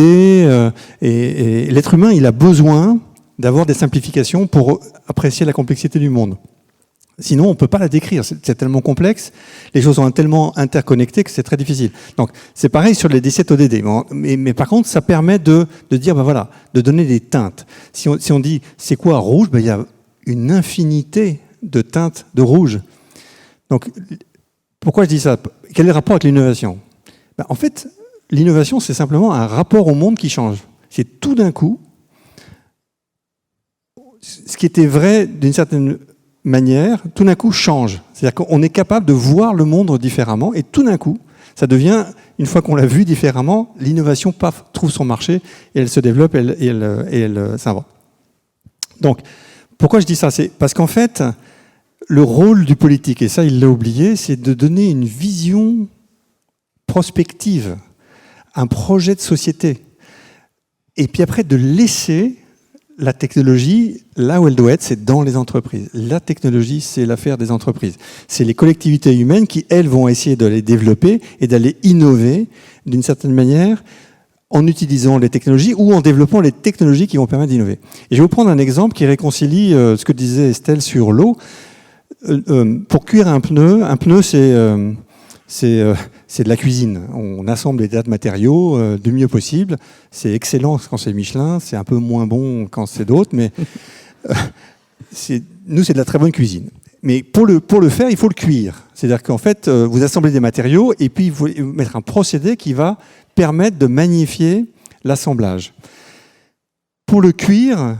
et l'être humain, il a besoin d'avoir des simplifications pour apprécier la complexité du monde. Sinon, on ne peut pas la décrire. C'est tellement complexe, les choses sont tellement interconnectées que c'est très difficile. Donc, c'est pareil sur les 17 ODD. Mais par contre, ça permet de dire, voilà, de donner des teintes. Si on dit, c'est quoi rouge? Il y a une infinité de teintes de rouge. Donc, pourquoi je dis ça? Quel est le rapport avec l'innovation? En fait, l'innovation, c'est simplement un rapport au monde qui change. C'est tout d'un coup, ce qui était vrai d'une certaine manière, tout d'un coup change. C'est-à-dire qu'on est capable de voir le monde différemment et tout d'un coup, ça devient, une fois qu'on l'a vu différemment, l'innovation, paf, trouve son marché et elle se développe et elle s'invente. Donc, pourquoi je dis ça? C'est parce qu'en fait, le rôle du politique, et ça il l'a oublié, c'est de donner une vision prospective, un projet de société. Et puis après, de laisser la technologie là où elle doit être, c'est dans les entreprises. La technologie, c'est l'affaire des entreprises. C'est les collectivités humaines qui, elles, vont essayer de les développer et d'aller innover d'une certaine manière en utilisant les technologies ou en développant les technologies qui vont permettre d'innover. Et je vais vous prendre un exemple qui réconcilie ce que disait Estelle sur l'eau. Pour cuire un pneu, c'est de la cuisine. On assemble les tas de matériaux du mieux possible. C'est excellent quand c'est Michelin, c'est un peu moins bon quand c'est d'autres, mais nous, c'est de la très bonne cuisine. Mais pour le faire, il faut le cuire. C'est-à-dire qu'en fait, vous assemblez des matériaux et puis vous mettre un procédé qui va permettre de magnifier l'assemblage. Pour le cuire,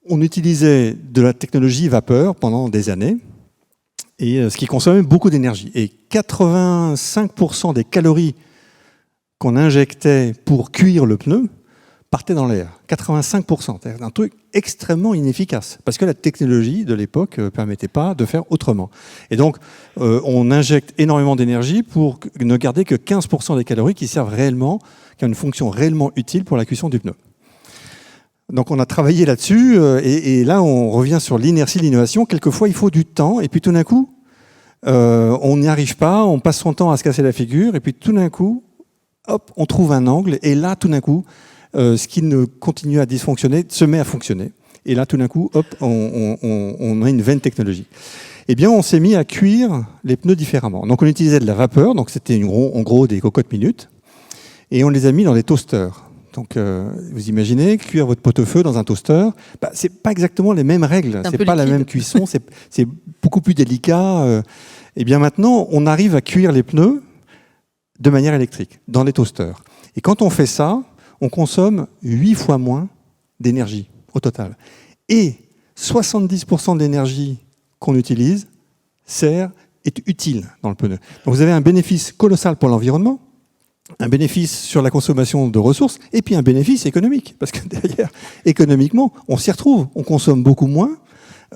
on utilisait de la technologie vapeur pendant des années. Et ce qui consommait beaucoup d'énergie. Et 85% des calories qu'on injectait pour cuire le pneu partaient dans l'air. 85%. C'est un truc extrêmement inefficace. Parce que la technologie de l'époque ne permettait pas de faire autrement. Et donc, on injecte énormément d'énergie pour ne garder que 15% des calories qui servent réellement, qui ont une fonction réellement utile pour la cuisson du pneu. Donc on a travaillé là-dessus, et là on revient sur l'inertie de l'innovation. Quelquefois il faut du temps, et puis tout d'un coup, on n'y arrive pas, on passe son temps à se casser la figure, et puis tout d'un coup, hop, on trouve un angle, et là tout d'un coup, ce qui ne continue à dysfonctionner se met à fonctionner. Et là tout d'un coup, hop, on a une veine technologique. Eh bien on s'est mis à cuire les pneus différemment. Donc on utilisait de la vapeur, donc c'était en gros des cocottes minutes, et on les a mis dans des toasters. Donc, vous imaginez, cuire votre pot-au-feu dans un toaster, c'est pas exactement les mêmes règles, c'est pas la même cuisson, c'est beaucoup plus délicat. Et bien maintenant, on arrive à cuire les pneus de manière électrique, dans les toasters. Et quand on fait ça, on consomme 8 fois moins d'énergie au total. Et 70% de l'énergie qu'on utilise est utile dans le pneu. Donc vous avez un bénéfice colossal pour l'environnement, un bénéfice sur la consommation de ressources, et puis un bénéfice économique. Parce que derrière, économiquement, on s'y retrouve. On consomme beaucoup moins,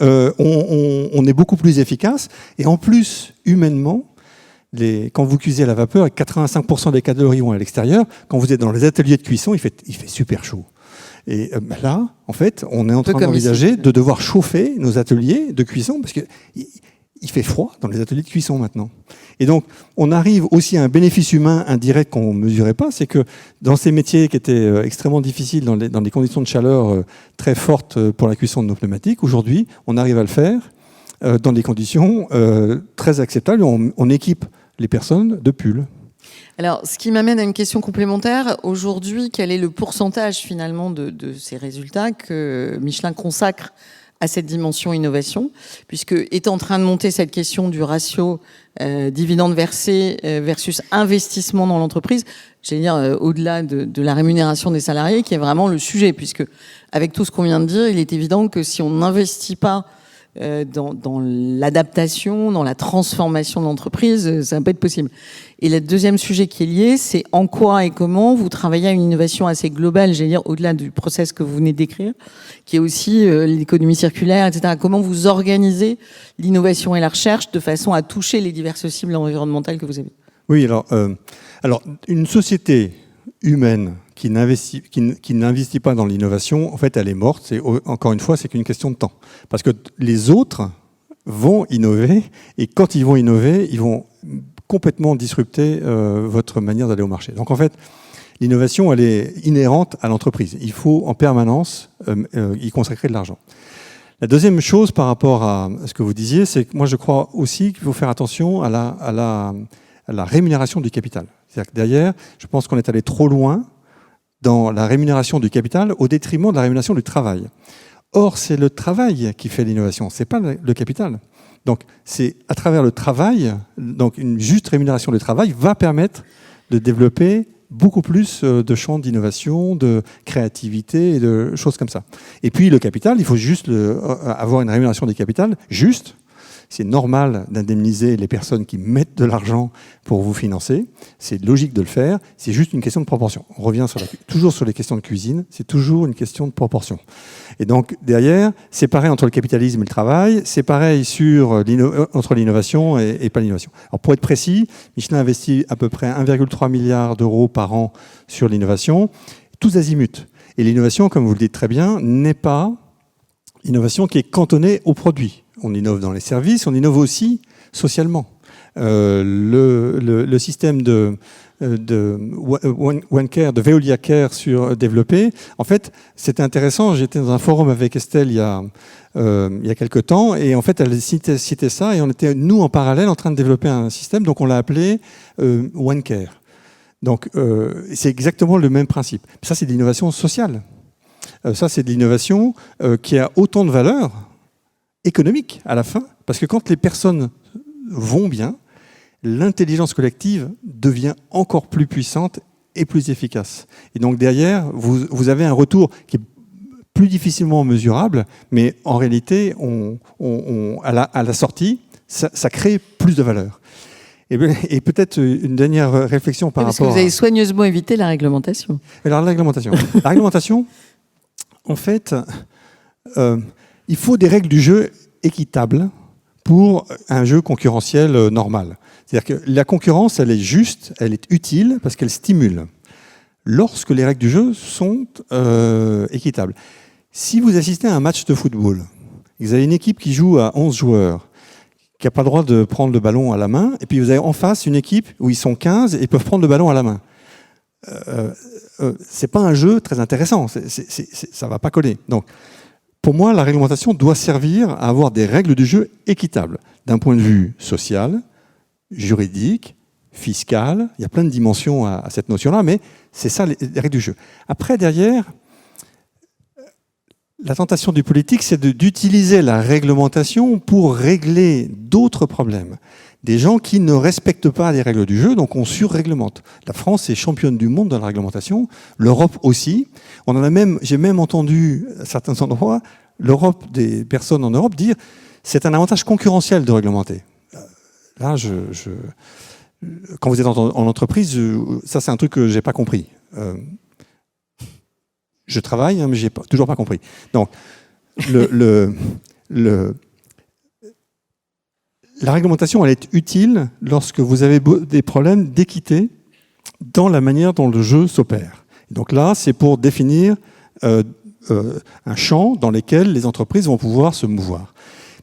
on est beaucoup plus efficace, et en plus, humainement, quand vous cuisez à la vapeur, 85% des calories vont à l'extérieur. Quand vous êtes dans les ateliers de cuisson, il fait super chaud. Et là, en fait, on est en train d'envisager de devoir chauffer nos ateliers de cuisson, parce qu'il fait froid dans les ateliers de cuisson maintenant. Et donc, on arrive aussi à un bénéfice humain indirect qu'on ne mesurait pas, c'est que dans ces métiers qui étaient extrêmement difficiles, dans des conditions de chaleur très fortes pour la cuisson de nos pneumatiques, aujourd'hui, on arrive à le faire dans des conditions très acceptables. On équipe les personnes de pulls. Alors, ce qui m'amène à une question complémentaire. Aujourd'hui, quel est le pourcentage finalement de ces résultats que Michelin consacre à cette dimension innovation, puisque est en train de monter cette question du ratio dividende versé versus investissement dans l'entreprise, j'allais dire au-delà de la rémunération des salariés, qui est vraiment le sujet, puisque avec tout ce qu'on vient de dire, il est évident que si on n'investit pas dans l'adaptation, dans la transformation de l'entreprise, ça va pas être possible. Et le deuxième sujet qui est lié, c'est en quoi et comment vous travaillez à une innovation assez globale, j'allais dire au-delà du process que vous venez de décrire, qui est aussi l'économie circulaire, etc. Comment vous organisez l'innovation et la recherche de façon à toucher les diverses cibles environnementales que vous avez? Oui, alors une société humaine qui n'investit pas dans l'innovation, en fait, elle est morte. Encore une fois, c'est qu'une question de temps. Parce que les autres vont innover, et quand ils vont innover, ils vont complètement disrupter votre manière d'aller au marché. Donc, en fait, l'innovation, elle est inhérente à l'entreprise. Il faut en permanence y consacrer de l'argent. La deuxième chose par rapport à ce que vous disiez, c'est que moi, je crois aussi qu'il faut faire attention à la rémunération du capital. C'est-à-dire que derrière, je pense qu'on est allé trop loin dans la rémunération du capital au détriment de la rémunération du travail. Or, c'est le travail qui fait l'innovation, c'est pas le capital. Donc, c'est à travers le travail, donc une juste rémunération du travail va permettre de développer beaucoup plus de champs d'innovation, de créativité et de choses comme ça. Et puis, le capital, il faut juste avoir une rémunération du capital juste. C'est normal d'indemniser les personnes qui mettent de l'argent pour vous financer. C'est logique de le faire. C'est juste une question de proportion. On revient toujours sur les questions de cuisine. C'est toujours une question de proportion. Et donc, derrière, c'est pareil entre le capitalisme et le travail. C'est pareil entre l'innovation et pas l'innovation. Alors, pour être précis, Michelin investit à peu près 1,3 milliard d'euros par an sur l'innovation, tous azimuts. Et l'innovation, comme vous le dites très bien, n'est pas innovation qui est cantonnée aux produits. On innove dans les services, on innove aussi socialement. Le système de OneCare, de Veolia Care développé, en fait, c'était intéressant. J'étais dans un forum avec Estelle il y a quelques temps, et en fait, elle citait ça, et on était, nous, en parallèle, en train de développer un système, donc on l'a appelé OneCare. Donc, c'est exactement le même principe. Ça, c'est de l'innovation sociale. Ça, c'est de l'innovation qui a autant de valeur économique à la fin, parce que quand les personnes vont bien, l'intelligence collective devient encore plus puissante et plus efficace. Et donc derrière, vous avez un retour qui est plus difficilement mesurable, mais en réalité, à la sortie, ça crée plus de valeur. Et peut-être une dernière réflexion par rapport à... Parce que vous avez soigneusement évité la réglementation. Alors la réglementation, en fait, il faut des règles du jeu équitables pour un jeu concurrentiel normal. C'est-à-dire que la concurrence, elle est juste, elle est utile parce qu'elle stimule. Lorsque les règles du jeu sont équitables. Si vous assistez à un match de football, vous avez une équipe qui joue à 11 joueurs, qui n'a pas le droit de prendre le ballon à la main, et puis vous avez en face une équipe où ils sont 15 et peuvent prendre le ballon à la main. C'est pas un jeu très intéressant, ça va pas coller. Donc, pour moi, la réglementation doit servir à avoir des règles du jeu équitables, d'un point de vue social, juridique, fiscal. Il y a plein de dimensions à cette notion-là, mais c'est ça les règles du jeu. Après, derrière, la tentation du politique, c'est d'utiliser la réglementation pour régler d'autres problèmes. Des gens qui ne respectent pas les règles du jeu, donc on surréglemente. La France est championne du monde dans la réglementation, l'Europe aussi. J'ai même entendu à certains endroits des personnes en Europe dire c'est un avantage concurrentiel de réglementer. Là, quand vous êtes en entreprise, ça c'est un truc que j'ai pas compris. Je travaille, mais j'ai toujours pas compris. Donc, la réglementation, elle est utile lorsque vous avez des problèmes d'équité dans la manière dont le jeu s'opère. Donc là, c'est pour définir un champ dans lequel les entreprises vont pouvoir se mouvoir.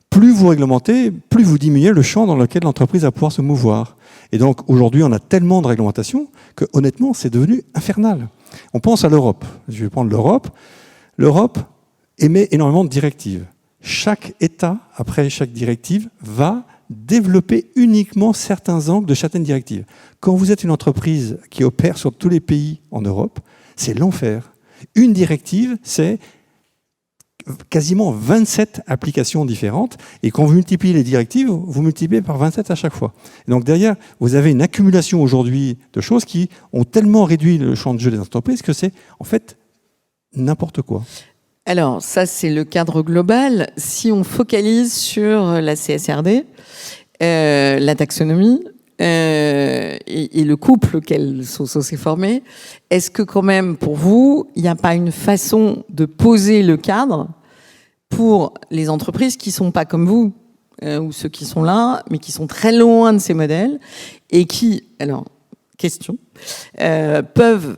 Plus vous réglementez, plus vous diminuez le champ dans lequel l'entreprise va pouvoir se mouvoir. Et donc aujourd'hui, on a tellement de réglementation que honnêtement, c'est devenu infernal. On pense à l'Europe. Je vais prendre l'Europe. L'Europe émet énormément de directives. Chaque État, après chaque directive, va développer uniquement certains angles de certaines directives. Quand vous êtes une entreprise qui opère sur tous les pays en Europe, c'est l'enfer. Une directive, c'est quasiment 27 applications différentes. Et quand vous multipliez les directives, vous multipliez par 27 à chaque fois. Et donc derrière, vous avez une accumulation aujourd'hui de choses qui ont tellement réduit le champ de jeu des entreprises que c'est en fait n'importe quoi. Alors, ça, c'est le cadre global. Si on focalise sur la CSRD, la taxonomie et le couple qu'elles sont censées former, est-ce que quand même, pour vous, il n'y a pas une façon de poser le cadre pour les entreprises qui ne sont pas comme vous, ou ceux qui sont là, mais qui sont très loin de ces modèles, et qui, alors, question, peuvent,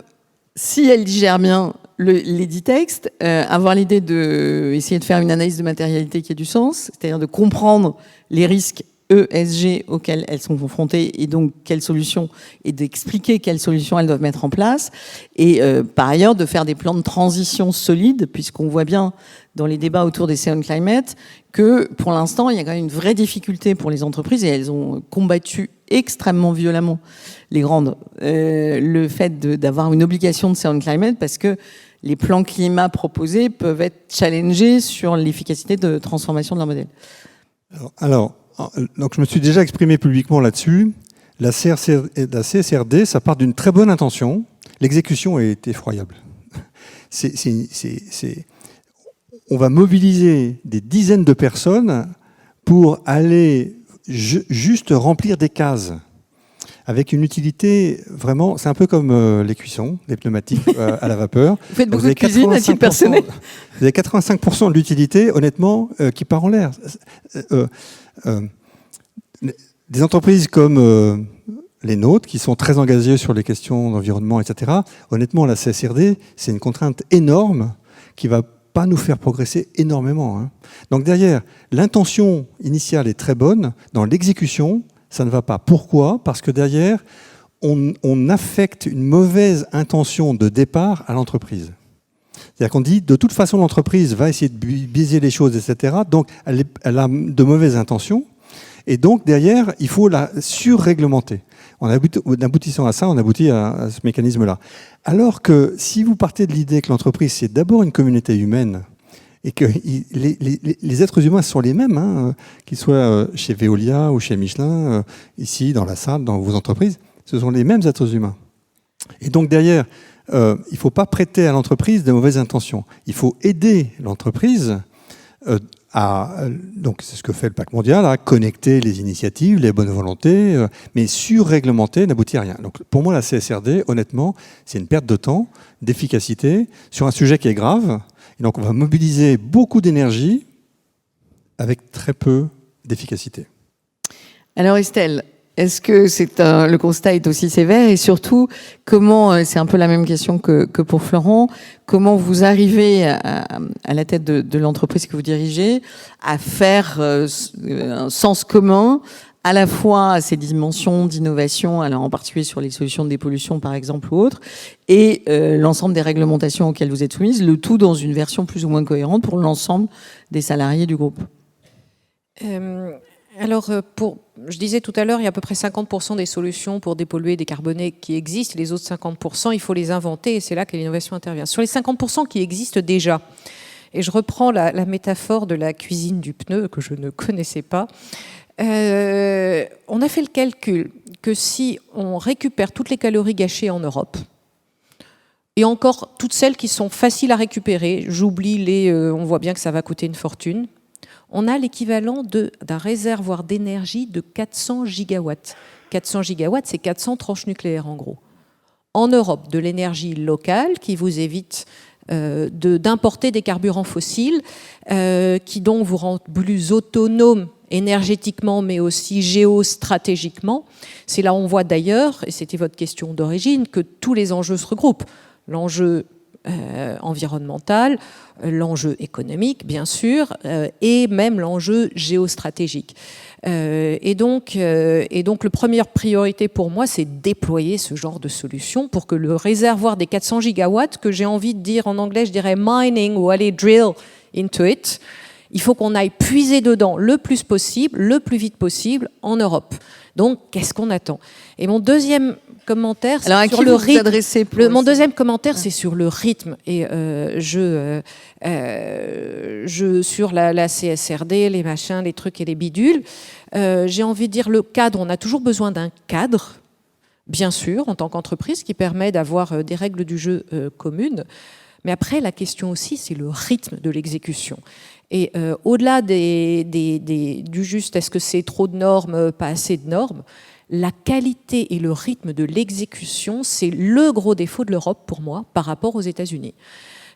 si elles digèrent bien les 10 textes, avoir l'idée d'essayer de faire une analyse de matérialité qui ait du sens, c'est-à-dire de comprendre les risques ESG auxquels elles sont confrontées et donc quelles solutions, et d'expliquer quelles solutions elles doivent mettre en place, et par ailleurs de faire des plans de transition solides, puisqu'on voit bien dans les débats autour des Sound Climate que pour l'instant il y a quand même une vraie difficulté pour les entreprises, et elles ont combattu extrêmement violemment, les grandes, le fait d'avoir une obligation de Sound Climate, parce que les plans climat proposés peuvent être challengés sur l'efficacité de transformation de leur modèle. Alors, donc je me suis déjà exprimé publiquement là-dessus. La CSRD, ça part d'une très bonne intention. L'exécution est effroyable. On va mobiliser des dizaines de personnes pour aller juste remplir des cases, avec une utilité vraiment, c'est un peu comme les cuissons, les pneumatiques à la vapeur. Vous faites beaucoup de cuisine à titre personnel. Vous avez 85% de l'utilité, honnêtement, qui part en l'air. Des entreprises comme les nôtres, qui sont très engagées sur les questions d'environnement, etc., honnêtement, la CSRD, c'est une contrainte énorme qui va pas nous faire progresser énormément, hein. Donc derrière, l'intention initiale est très bonne, dans l'exécution, ça ne va pas. Pourquoi ? Parce que derrière, on affecte une mauvaise intention de départ à l'entreprise. C'est-à-dire qu'on dit, de toute façon, l'entreprise va essayer de biaiser les choses, etc. Donc, elle a de mauvaises intentions. Et donc, derrière, il faut la surréglementer. En aboutissant à ça, on aboutit à ce mécanisme-là. Alors que si vous partez de l'idée que l'entreprise, c'est d'abord une communauté humaine, et que les êtres humains sont les mêmes, hein, qu'ils soient chez Veolia ou chez Michelin, ici, dans la salle, dans vos entreprises, ce sont les mêmes êtres humains. Et donc derrière, il ne faut pas prêter à l'entreprise de mauvaises intentions. Il faut aider l'entreprise donc c'est ce que fait le Pacte mondial, à connecter les initiatives, les bonnes volontés, mais surréglementer n'aboutit à rien. Donc pour moi, la CSRD, honnêtement, c'est une perte de temps, d'efficacité, sur un sujet qui est grave. Et donc on va mobiliser beaucoup d'énergie avec très peu d'efficacité. Alors Estelle, est-ce que le constat est aussi sévère, et surtout, comment, c'est un peu la même question que pour Florent, comment vous arrivez à la tête de l'entreprise que vous dirigez à faire un sens commun à la fois à ces dimensions d'innovation, alors en particulier sur les solutions de dépollution par exemple ou autres, et l'ensemble des réglementations auxquelles vous êtes soumises, le tout dans une version plus ou moins cohérente pour l'ensemble des salariés du groupe? Alors, je disais tout à l'heure, il y a à peu près 50% des solutions pour dépolluer, décarboner qui existent. Les autres 50%, il faut les inventer, et c'est là que l'innovation intervient. Sur les 50% qui existent déjà, et je reprends la métaphore de la cuisine du pneu que je ne connaissais pas, on a fait le calcul que si on récupère toutes les calories gâchées en Europe, et encore toutes celles qui sont faciles à récupérer, j'oublie on voit bien que ça va coûter une fortune, on a l'équivalent d'un réservoir d'énergie de 400 gigawatts. 400 gigawatts, c'est 400 tranches nucléaires en gros. En Europe, de l'énergie locale qui vous évite d'importer des carburants fossiles, qui donc vous rend plus autonome énergétiquement, mais aussi géostratégiquement. C'est là où on voit d'ailleurs, et c'était votre question d'origine, que tous les enjeux se regroupent. L'enjeu environnemental, l'enjeu économique, bien sûr, et même l'enjeu géostratégique. Et donc, la première priorité pour moi, c'est de déployer ce genre de solution pour que le réservoir des 400 gigawatts, que j'ai envie de dire en anglais, je dirais mining ou aller drill into it, Il faut qu'on aille puiser dedans le plus possible, le plus vite possible en Europe. Donc, qu'est-ce qu'on attend? Et mon deuxième commentaire, c'est sur le rythme. Mon deuxième commentaire, c'est sur le rythme. Et sur la CSRD, les machins, les trucs et les bidules, j'ai envie de dire le cadre. On a toujours besoin d'un cadre, bien sûr, en tant qu'entreprise, qui permet d'avoir des règles du jeu communes. Mais après, la question aussi, c'est le rythme de l'exécution. Et au-delà du juste, est-ce que c'est trop de normes, pas assez de normes, la qualité et le rythme de l'exécution, c'est le gros défaut de l'Europe pour moi par rapport aux États-Unis.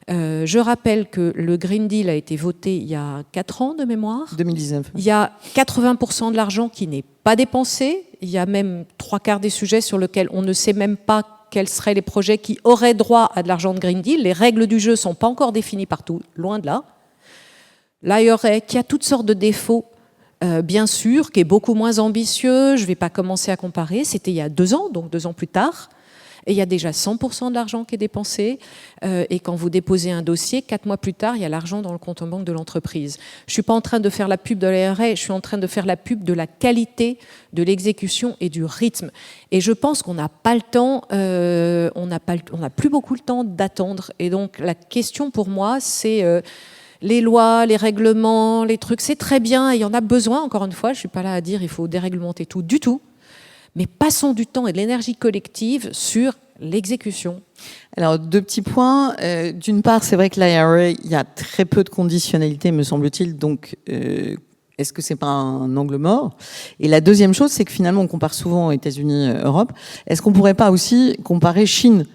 Je rappelle que le Green Deal a été voté il y a 4 ans de mémoire. 2019. Il y a 80% de l'argent qui n'est pas dépensé. Il y a même 3/4 des sujets sur lesquels on ne sait même pas quels seraient les projets qui auraient droit à de l'argent de Green Deal. Les règles du jeu ne sont pas encore définies partout, loin de là. L'IRA, qui a toutes sortes de défauts, bien sûr, qui est beaucoup moins ambitieux. Je ne vais pas commencer à comparer. C'était il y a 2 ans, donc 2 ans plus tard. Et il y a déjà 100% de l'argent qui est dépensé. Et quand vous déposez un dossier, 4 mois plus tard, il y a l'argent dans le compte en banque de l'entreprise. Je ne suis pas en train de faire la pub de l'IRA, je suis en train de faire la pub de la qualité de l'exécution et du rythme. Et je pense qu'on n'a pas le temps, on n'a plus beaucoup le temps d'attendre. Et donc la question pour moi, c'est... les lois, les règlements, les trucs, c'est très bien, et il y en a besoin, encore une fois, je ne suis pas là à dire il faut déréglementer tout, du tout, mais passons du temps et de l'énergie collective sur l'exécution. Alors, 2 petits points. D'une part, c'est vrai que l'IRA, il y a très peu de conditionnalité, me semble-t-il, donc est-ce que c'est pas un angle mort? Et la deuxième chose, c'est que finalement, on compare souvent États-Unis, Europe. Est-ce qu'on pourrait pas aussi comparer Chine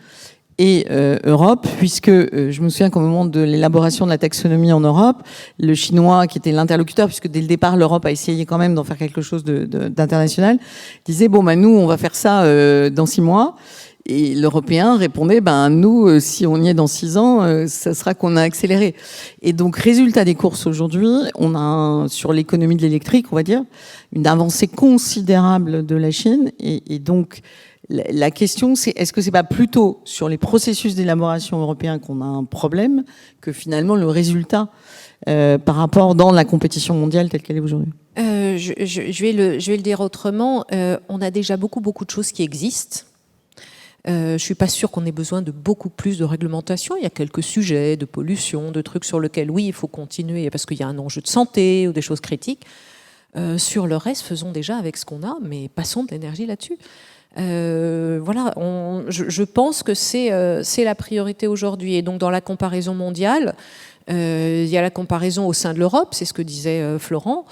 et Europe, puisque je me souviens qu'au moment de l'élaboration de la taxonomie en Europe, le Chinois, qui était l'interlocuteur, puisque dès le départ, l'Europe a essayé quand même d'en faire quelque chose d'international, disait, bon, bah, nous, on va faire ça dans 6 mois. Et l'Européen répondait, ben, nous, si on y est dans 6 ans, ça sera qu'on a accéléré. Et donc, résultat des courses aujourd'hui, on a, sur l'économie de l'électrique, on va dire, une avancée considérable de la Chine. Et donc, la question, c'est est-ce que c'est pas plutôt sur les processus d'élaboration européens qu'on a un problème que finalement le résultat par rapport dans la compétition mondiale telle qu'elle est aujourd'hui? Je vais le dire autrement. On a déjà beaucoup de choses qui existent. Je suis pas sûre qu'on ait besoin de beaucoup plus de réglementation. Il y a quelques sujets de pollution, de trucs sur lesquels, oui, il faut continuer parce qu'il y a un enjeu de santé ou des choses critiques. Sur le reste, faisons déjà avec ce qu'on a, mais passons de l'énergie là-dessus. Voilà, je pense que c'est la priorité aujourd'hui. Et donc, dans la comparaison mondiale, il y a la comparaison au sein de l'Europe, c'est ce que disait Florent,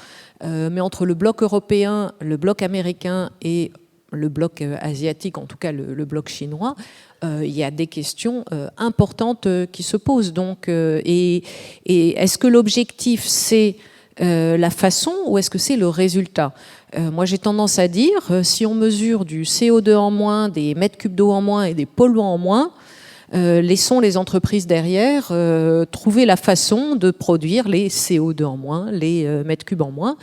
mais entre le bloc européen, le bloc américain et le bloc asiatique, en tout cas le bloc chinois, il y a des questions importantes qui se posent. Donc, et est-ce que l'objectif, c'est la façon ou est-ce que c'est le résultat? Moi, j'ai tendance à dire, si on mesure du CO2 en moins, des mètres cubes d'eau en moins et des polluants en moins, laissons les entreprises derrière trouver la façon de produire les CO2 en moins, les mètres cubes en moins.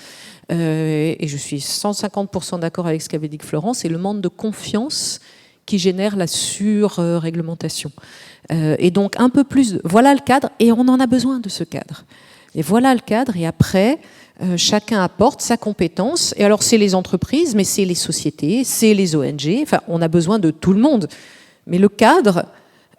Et je suis 150% d'accord avec ce qu'avait dit Florent, c'est le manque de confiance qui génère la sur-réglementation. Et donc, un peu plus, voilà le cadre, et on en a besoin de ce cadre. Et voilà le cadre, et après, chacun apporte sa compétence. Et alors, c'est les entreprises, mais c'est les sociétés, c'est les ONG. Enfin, on a besoin de tout le monde. Mais le cadre,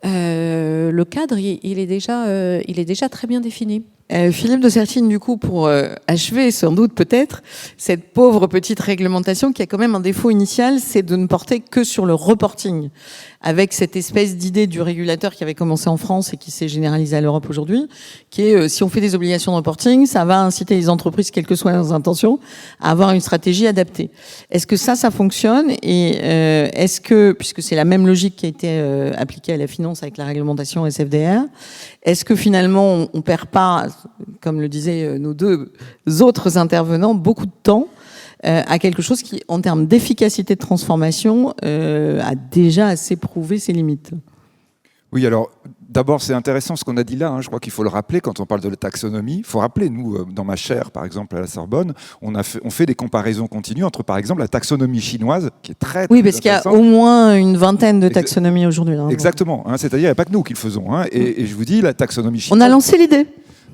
il est déjà très bien défini. Philippe de Sertine, du coup, pour achever sans doute peut-être cette pauvre petite réglementation qui a quand même un défaut initial, c'est de ne porter que sur le reporting, avec cette espèce d'idée du régulateur qui avait commencé en France et qui s'est généralisée à l'Europe aujourd'hui, qui est si on fait des obligations de reporting, ça va inciter les entreprises, quelles que soient leurs intentions, à avoir une stratégie adaptée. Est-ce que ça fonctionne? Et est-ce que, puisque c'est la même logique qui a été appliquée à la finance avec la réglementation SFDR, est-ce que finalement on perd pas, comme le disaient nos 2 autres intervenants, beaucoup de temps à quelque chose qui, en termes d'efficacité de transformation, a déjà assez prouvé ses limites? Oui, alors d'abord c'est intéressant ce qu'on a dit là, je crois qu'il faut le rappeler quand on parle de la taxonomie. Il faut rappeler, nous, dans ma chaire par exemple à la Sorbonne, on fait des comparaisons continues entre par exemple la taxonomie chinoise, qui est très oui, parce qu'il y a au moins une vingtaine de taxonomies aujourd'hui. Exactement, c'est-à-dire il n'y a pas que nous qui le faisons. Et je vous dis, la taxonomie chinoise... On a lancé l'idée.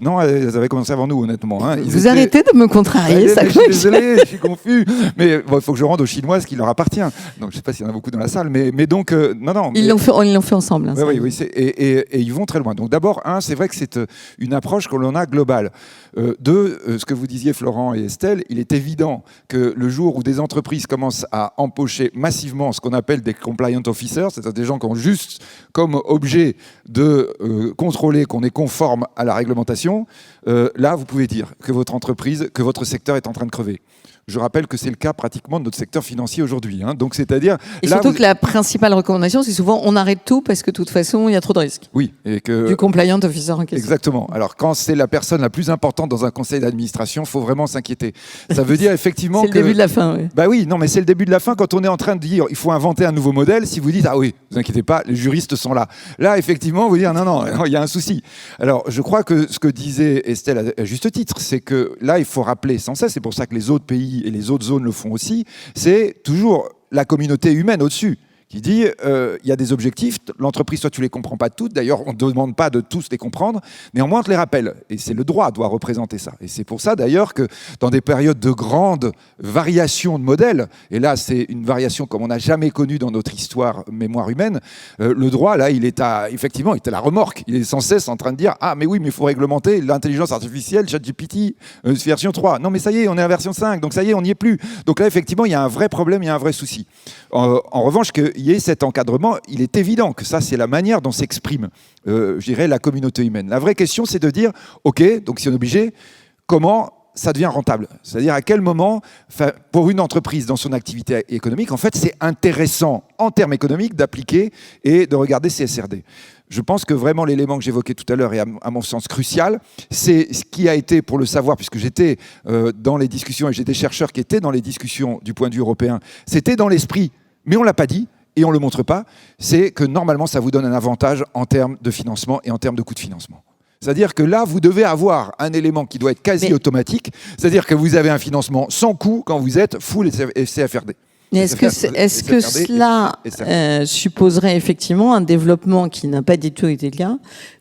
Non, elles avaient commencé avant nous, honnêtement. Hein. Vous arrêtez de me contrarier, ça je suis désolé, je suis confus. Mais il faut que je rende aux Chinois ce qui leur appartient. Donc, je ne sais pas s'il y en a beaucoup dans la salle, mais donc, non. Ils l'ont fait ensemble. Hein, oui, et ils vont très loin. Donc, d'abord, c'est vrai que c'est une approche que l'on a globale. Ce que vous disiez, Florent et Estelle, il est évident que le jour où des entreprises commencent à empocher massivement ce qu'on appelle des compliant officers, c'est-à-dire des gens qui ont juste comme objet de contrôler qu'on est conforme à la réglementation, là, vous pouvez dire que votre entreprise, que votre secteur est en train de crever. Je rappelle que c'est le cas pratiquement de notre secteur financier aujourd'hui. Hein. Donc, c'est-à-dire... Et là, surtout que la principale recommandation, c'est souvent on arrête tout parce que de toute façon, il y a trop de risques. Oui. Et que... Du compliant officer en question. Exactement. Alors, quand c'est la personne la plus importante dans un conseil d'administration, il faut vraiment s'inquiéter. Ça veut dire effectivement c'est le début de la fin, oui. Bah oui, non, mais c'est le début de la fin quand on est en train de dire il faut inventer un nouveau modèle. Si vous dites ah oui, vous inquiétez pas, les juristes sont là. Là, effectivement, vous dire non, il y a un souci. Alors, je crois que ce que disait Estelle à juste titre, c'est que là, il faut rappeler sans cesse, c'est pour ça que les autres pays et les autres zones le font aussi, c'est toujours la communauté humaine au-dessus qui dit il y a des objectifs, l'entreprise, toi tu les comprends pas toutes, d'ailleurs on ne demande pas de tous les comprendre, néanmoins on te les rappelle, et c'est le droit doit représenter ça. Et c'est pour ça d'ailleurs que dans des périodes de grandes variations de modèles, et là c'est une variation comme on n'a jamais connue dans notre histoire mémoire humaine, le droit là effectivement il est à la remorque, il est sans cesse en train de dire ah mais oui mais il faut réglementer l'intelligence artificielle, ChatGPT, version 3, non mais ça y est on est à version 5, donc ça y est on n'y est plus. Donc là effectivement il y a un vrai problème, il y a un vrai souci. En revanche qu'il y ait cet encadrement, il est évident que ça, c'est la manière dont s'exprime, je dirais, la communauté humaine. La vraie question, c'est de dire, OK, donc si on est obligé, comment ça devient rentable? C'est-à-dire à quel moment, pour une entreprise dans son activité économique, en fait, c'est intéressant en termes économiques d'appliquer et de regarder CSRD. Je pense que vraiment l'élément que j'évoquais tout à l'heure est à mon sens crucial, c'est ce qui a été, pour le savoir, puisque j'étais dans les discussions et j'ai des chercheurs qui étaient dans les discussions du point de vue européen, c'était dans l'esprit, mais on ne l'a pas dit, et on ne le montre pas, c'est que normalement ça vous donne un avantage en termes de financement et en termes de coût de financement. C'est-à-dire que là, vous devez avoir un élément qui doit être quasi automatique, c'est-à-dire que vous avez un financement sans coût quand vous êtes full CFRD. Est-ce que cela supposerait effectivement un développement qui n'a pas du tout été le cas,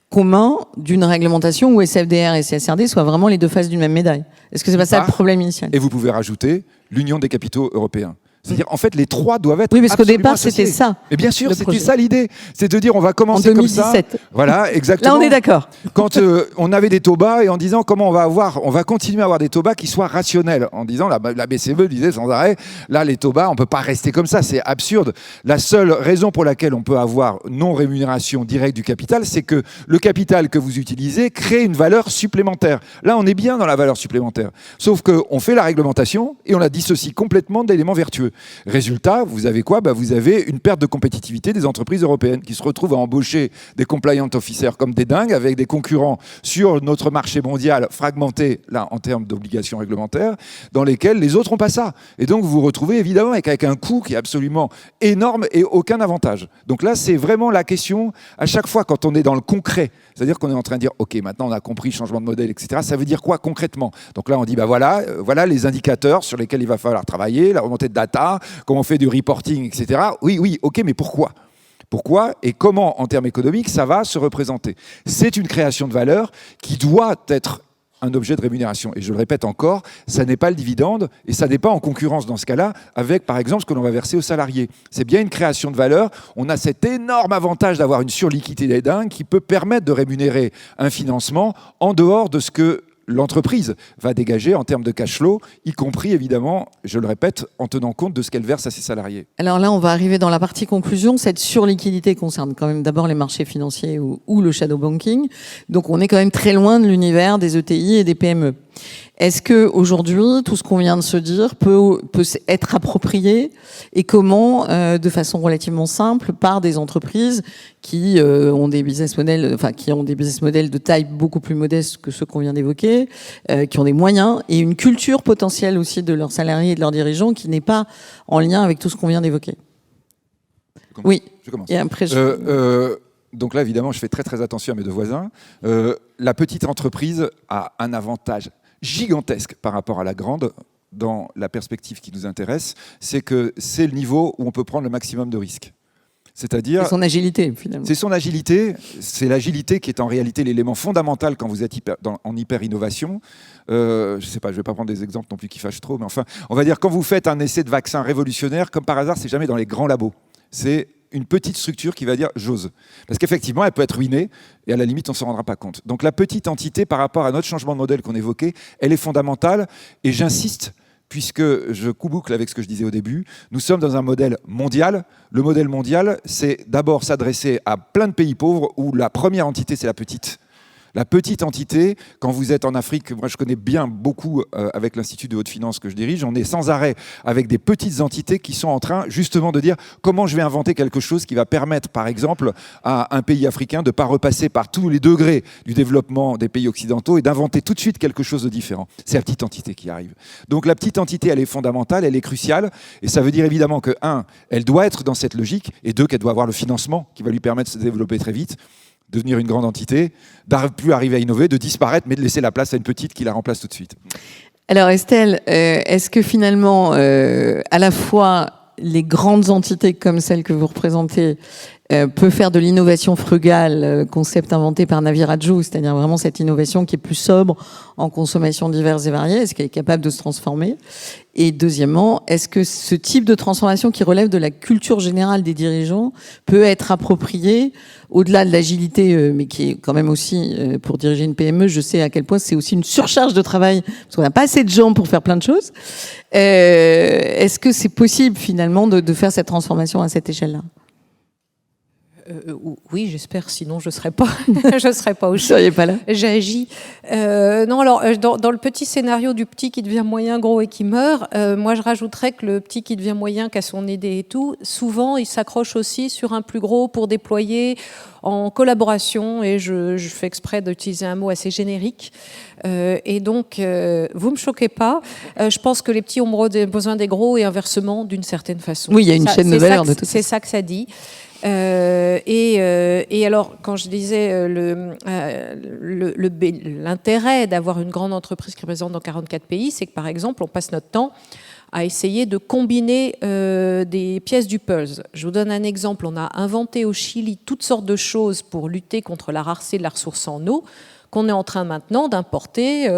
commun d'une réglementation où SFDR et CSRD soient vraiment les deux faces d'une même médaille? Est-ce que c'est pas ça le problème initial? Et vous pouvez rajouter l'union des capitaux européens. C'est-à-dire, en fait, les trois doivent être. Oui, parce qu'au départ, associés. c'était ça. Et bien sûr, c'était ça l'idée. C'est de dire, on va commencer en 2017. Comme ça. Voilà, exactement. Là, on est d'accord. Quand on avait des taux bas et en disant comment on va continuer à avoir des taux bas qui soient rationnels. En disant, la BCE disait sans arrêt, là, les taux bas, on ne peut pas rester comme ça. C'est absurde. La seule raison pour laquelle on peut avoir non-rémunération directe du capital, c'est que le capital que vous utilisez crée une valeur supplémentaire. Là, on est bien dans la valeur supplémentaire. Sauf qu'on fait la réglementation et on la dissocie complètement d'éléments vertueux. Résultat, vous avez quoi? Vous avez une perte de compétitivité des entreprises européennes qui se retrouvent à embaucher des compliant officers comme des dingues avec des concurrents sur notre marché mondial fragmenté là en termes d'obligations réglementaires dans lesquels les autres n'ont pas ça. Et donc vous vous retrouvez évidemment avec un coût qui est absolument énorme et aucun avantage. Donc là, c'est vraiment la question à chaque fois quand on est dans le concret. C'est-à-dire qu'on est en train de dire, OK, maintenant on a compris le changement de modèle, etc. Ça veut dire quoi concrètement? Donc là, on dit, voilà les indicateurs sur lesquels il va falloir travailler, la remontée de data, comment on fait du reporting, etc. Oui, OK, mais pourquoi? Pourquoi et comment, en termes économiques, ça va se représenter? C'est une création de valeur qui doit être un objet de rémunération. Et je le répète encore, ça n'est pas le dividende et ça n'est pas en concurrence dans ce cas-là avec, par exemple, ce que l'on va verser aux salariés. C'est bien une création de valeur. On a cet énorme avantage d'avoir une surliquidité dingue qui peut permettre de rémunérer un financement en dehors de ce que l'entreprise va dégager en termes de cash flow, y compris évidemment, je le répète, en tenant compte de ce qu'elle verse à ses salariés. Alors là, on va arriver dans la partie conclusion. Cette surliquidité concerne quand même d'abord les marchés financiers ou le shadow banking. Donc on est quand même très loin de l'univers des ETI et des PME. Est-ce que aujourd'hui, tout ce qu'on vient de se dire peut être approprié et comment, de façon relativement simple, par des entreprises qui ont des business models, de taille beaucoup plus modeste que ceux qu'on vient d'évoquer, qui ont des moyens et une culture potentielle aussi de leurs salariés et de leurs dirigeants qui n'est pas en lien avec tout ce qu'on vient d'évoquer. Oui. Je commence. Et après, donc là, évidemment, je fais très très attention à mes deux voisins. La petite entreprise a un avantage gigantesque par rapport à la grande dans la perspective qui nous intéresse, c'est que c'est le niveau où on peut prendre le maximum de risques. C'est-à-dire... C'est son agilité, finalement. C'est son agilité, c'est l'agilité qui est en réalité l'élément fondamental quand vous êtes en hyper-innovation. Je ne sais pas, je ne vais pas prendre des exemples non plus qui fâchent trop, mais enfin, on va dire quand vous faites un essai de vaccin révolutionnaire, comme par hasard, c'est jamais dans les grands labos. C'est une petite structure qui va dire « j'ose ». Parce qu'effectivement, elle peut être ruinée et à la limite, on ne s'en rendra pas compte. Donc la petite entité, par rapport à notre changement de modèle qu'on évoquait, elle est fondamentale et j'insiste, puisque je boucle avec ce que je disais au début, nous sommes dans un modèle mondial. Le modèle mondial, c'est d'abord s'adresser à plein de pays pauvres où la première entité, c'est la petite. La petite entité, quand vous êtes en Afrique, moi je connais bien beaucoup avec l'Institut de haute finance que je dirige, on est sans arrêt avec des petites entités qui sont en train justement de dire comment je vais inventer quelque chose qui va permettre par exemple à un pays africain de ne pas repasser par tous les degrés du développement des pays occidentaux et d'inventer tout de suite quelque chose de différent. C'est la petite entité qui arrive. Donc la petite entité, elle est fondamentale, elle est cruciale et ça veut dire évidemment que, un, elle doit être dans cette logique et deux, qu'elle doit avoir le financement qui va lui permettre de se développer très vite, devenir une grande entité, de plus arriver à innover, de disparaître, mais de laisser la place à une petite qui la remplace tout de suite. Alors Estelle, est-ce que finalement, à la fois les grandes entités comme celles que vous représentez peut faire de l'innovation frugale, concept inventé par Navi Raju, c'est-à-dire vraiment cette innovation qui est plus sobre en consommation diverses et variées, est-ce qu'elle est capable de se transformer? Et deuxièmement, est-ce que ce type de transformation qui relève de la culture générale des dirigeants peut être approprié au-delà de l'agilité, mais qui est quand même aussi, pour diriger une PME, je sais à quel point c'est aussi une surcharge de travail, parce qu'on n'a pas assez de gens pour faire plein de choses. Est-ce que c'est possible finalement de faire cette transformation à cette échelle-là? Oui, j'espère, sinon je ne serais pas, je serais pas au Vous ne seriez pas là? J'agis. Non, alors, dans le petit scénario du petit qui devient moyen, gros et qui meurt, moi je rajouterais que le petit qui devient moyen, qui a son idée et tout, souvent il s'accroche aussi sur un plus gros pour déployer en collaboration, et je fais exprès d'utiliser un mot assez générique. Et donc, vous ne me choquez pas, je pense que les petits ont besoin des gros et inversement d'une certaine façon. Oui, il y a une chaîne de valeur de tout ça. C'est ça que ça dit. Et alors, quand je disais l'intérêt d'avoir une grande entreprise qui représente dans 44 pays, c'est que par exemple, on passe notre temps à essayer de combiner des pièces du puzzle. Je vous donne un exemple. On a inventé au Chili toutes sortes de choses pour lutter contre la rareté de la ressource en eau, qu'on est en train maintenant d'importer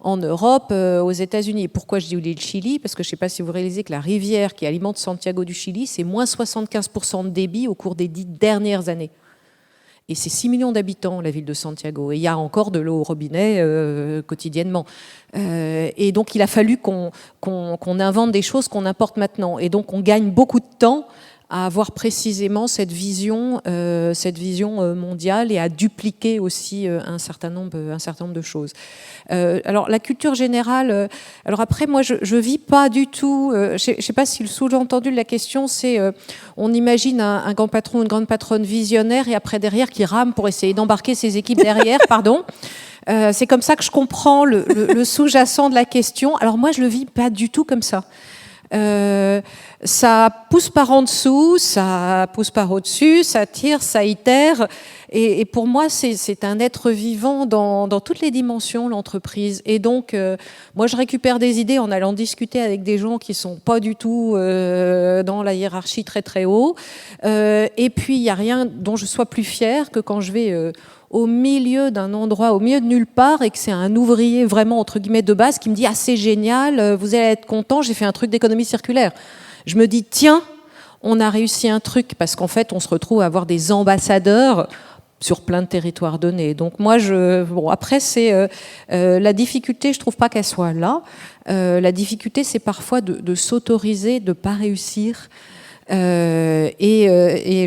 en Europe, aux États-Unis. Et pourquoi je dis le Chili? Parce que je ne sais pas si vous réalisez que la rivière qui alimente Santiago du Chili, c'est moins 75% de débit au cours des 10 dernières années. Et c'est 6 millions d'habitants, la ville de Santiago. Et il y a encore de l'eau au robinet quotidiennement. Et donc, il a fallu qu'on invente des choses qu'on importe maintenant. Et donc, on gagne beaucoup de temps à avoir précisément cette vision mondiale et à dupliquer aussi un certain nombre de choses. Alors la culture générale. Alors après, moi, je vis pas du tout. Je sais pas si le sous-entendu de la question, c'est on imagine un grand patron, une grande patronne visionnaire et après derrière qui rame pour essayer d'embarquer ses équipes derrière. Pardon. C'est comme ça que je comprends le sous-jacent de la question. Alors moi, je le vis pas du tout comme ça. Ça pousse par en dessous, ça pousse par au-dessus, ça tire, ça itère. Et pour moi, c'est un être vivant dans toutes les dimensions, l'entreprise. Et donc, moi, je récupère des idées en allant discuter avec des gens qui sont pas du tout dans la hiérarchie très très haut. Et puis, il n'y a rien dont je sois plus fière que quand je vais au milieu d'un endroit, au milieu de nulle part, et que c'est un ouvrier vraiment, entre guillemets, de base qui me dit « Ah, c'est génial, vous allez être content, j'ai fait un truc d'économie circulaire ». Je me dis « Tiens, on a réussi un truc », parce qu'en fait, on se retrouve à avoir des ambassadeurs sur plein de territoires donnés. Donc moi, après, c'est la difficulté, je trouve pas qu'elle soit là. La difficulté, c'est parfois de s'autoriser, de pas réussir. Et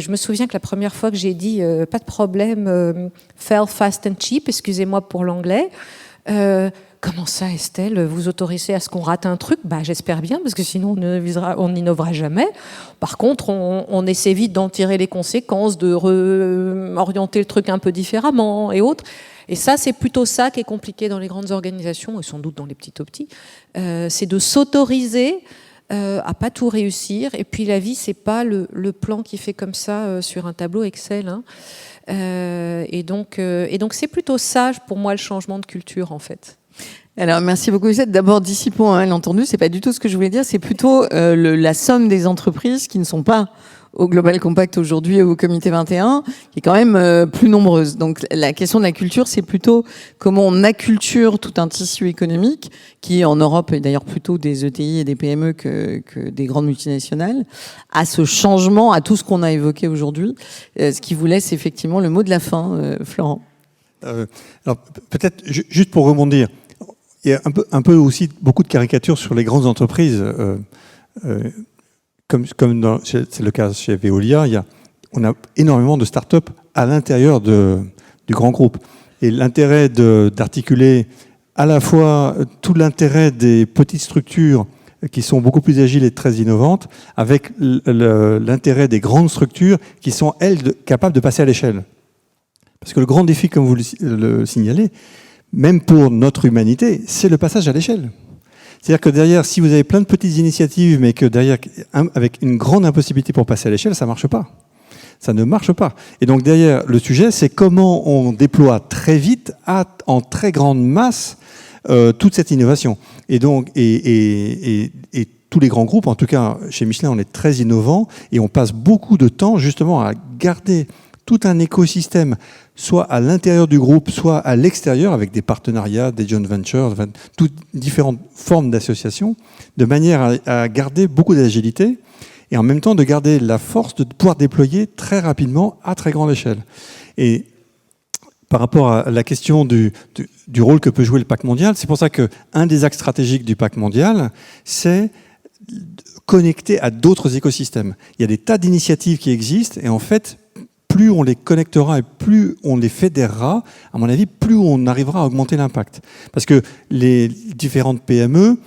je me souviens que la première fois que j'ai dit pas de problème, fail fast and cheap, excusez-moi pour l'anglais. Comment ça, Estelle, vous autorisez à ce qu'on rate un truc? Bah, j'espère bien, parce que sinon on n'innovera jamais. Par contre, on essaie vite d'en tirer les conséquences, de orienter le truc un peu différemment et autres. Et ça, c'est plutôt ça qui est compliqué dans les grandes organisations, et sans doute dans les petites petits. C'est de s'autoriser à pas tout réussir. Et puis la vie, c'est pas le plan qui fait comme ça sur un tableau Excel. Hein. Et donc c'est plutôt ça, pour moi, le changement de culture, en fait. Alors, merci beaucoup, Lucette. D'abord, dissipons l'intendu. C'est pas du tout ce que je voulais dire. C'est plutôt la somme des entreprises qui ne sont pas au Global Compact aujourd'hui et au Comité 21, qui est quand même plus nombreuse. Donc la question de la culture, c'est plutôt comment on acculture tout un tissu économique, qui en Europe est d'ailleurs plutôt des ETI et des PME que des grandes multinationales, à ce changement, à tout ce qu'on a évoqué aujourd'hui, ce qui vous laisse effectivement le mot de la fin, Florent. Alors peut-être juste pour rebondir, il y a un peu aussi beaucoup de caricatures sur les grandes entreprises, comme c'est le cas chez Veolia. On a énormément de start-up à l'intérieur du grand groupe. Et l'intérêt d'articuler à la fois tout l'intérêt des petites structures qui sont beaucoup plus agiles et très innovantes, avec l'intérêt des grandes structures qui sont, elles, capables de passer à l'échelle. Parce que le grand défi, comme vous le signalez, même pour notre humanité, c'est le passage à l'échelle. C'est-à-dire que derrière, si vous avez plein de petites initiatives, mais que derrière, avec une grande impossibilité pour passer à l'échelle, ça ne marche pas. Ça ne marche pas. Et donc derrière, le sujet, c'est comment on déploie très vite, en très grande masse, toute cette innovation. Et donc, et tous les grands groupes, en tout cas chez Michelin, on est très innovants et on passe beaucoup de temps justement à garder tout un écosystème, soit à l'intérieur du groupe, soit à l'extérieur, avec des partenariats, des joint ventures, toutes différentes formes d'associations, de manière à garder beaucoup d'agilité et en même temps de garder la force de pouvoir déployer très rapidement à très grande échelle. Et par rapport à la question du rôle que peut jouer le pacte mondial, c'est pour ça qu'un des axes stratégiques du pacte mondial, c'est connecter à d'autres écosystèmes. Il y a des tas d'initiatives qui existent et en fait, plus on les connectera et plus on les fédérera, à mon avis, plus on arrivera à augmenter l'impact. Parce que les différentes PME,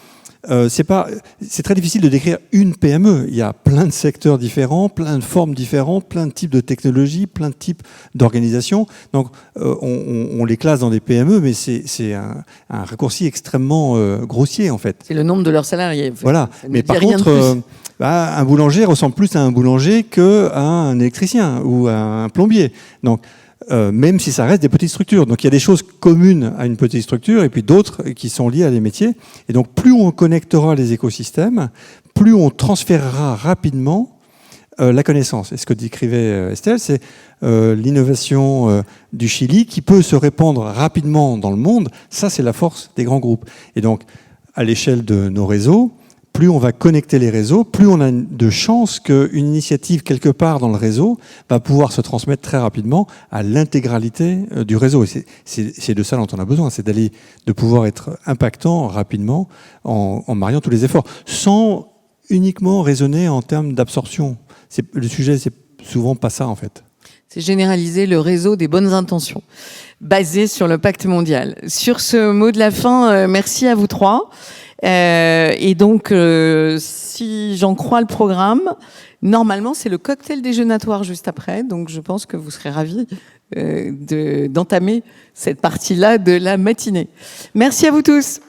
c'est très difficile de décrire une PME. Il y a plein de secteurs différents, plein de formes différentes, plein de types de technologies, plein de types d'organisations. Donc, on les classe dans des PME, mais c'est un raccourci extrêmement grossier, en fait. C'est le nombre de leurs salariés. Voilà. Mais par contre, un boulanger ressemble plus à un boulanger qu'à un électricien ou à un plombier. Donc, même si ça reste des petites structures. Donc il y a des choses communes à une petite structure et puis d'autres qui sont liées à des métiers. Et donc plus on connectera les écosystèmes, plus on transférera rapidement la connaissance. Et ce que décrivait Estelle, c'est l'innovation du Chili qui peut se répandre rapidement dans le monde. Ça, c'est la force des grands groupes. Et donc, à l'échelle de nos réseaux, plus on va connecter les réseaux, plus on a de chances qu'une initiative quelque part dans le réseau va pouvoir se transmettre très rapidement à l'intégralité du réseau. Et c'est de ça dont on a besoin, c'est de pouvoir être impactant rapidement en mariant tous les efforts, sans uniquement raisonner en termes d'absorption. Le sujet, c'est souvent pas ça en fait. C'est généraliser le réseau des bonnes intentions, basé sur le pacte mondial. Sur ce mot de la fin, merci à vous trois. Et donc, si j'en crois le programme, normalement, c'est le cocktail déjeunatoire juste après. Donc, je pense que vous serez ravis d'entamer cette partie-là de la matinée. Merci à vous tous.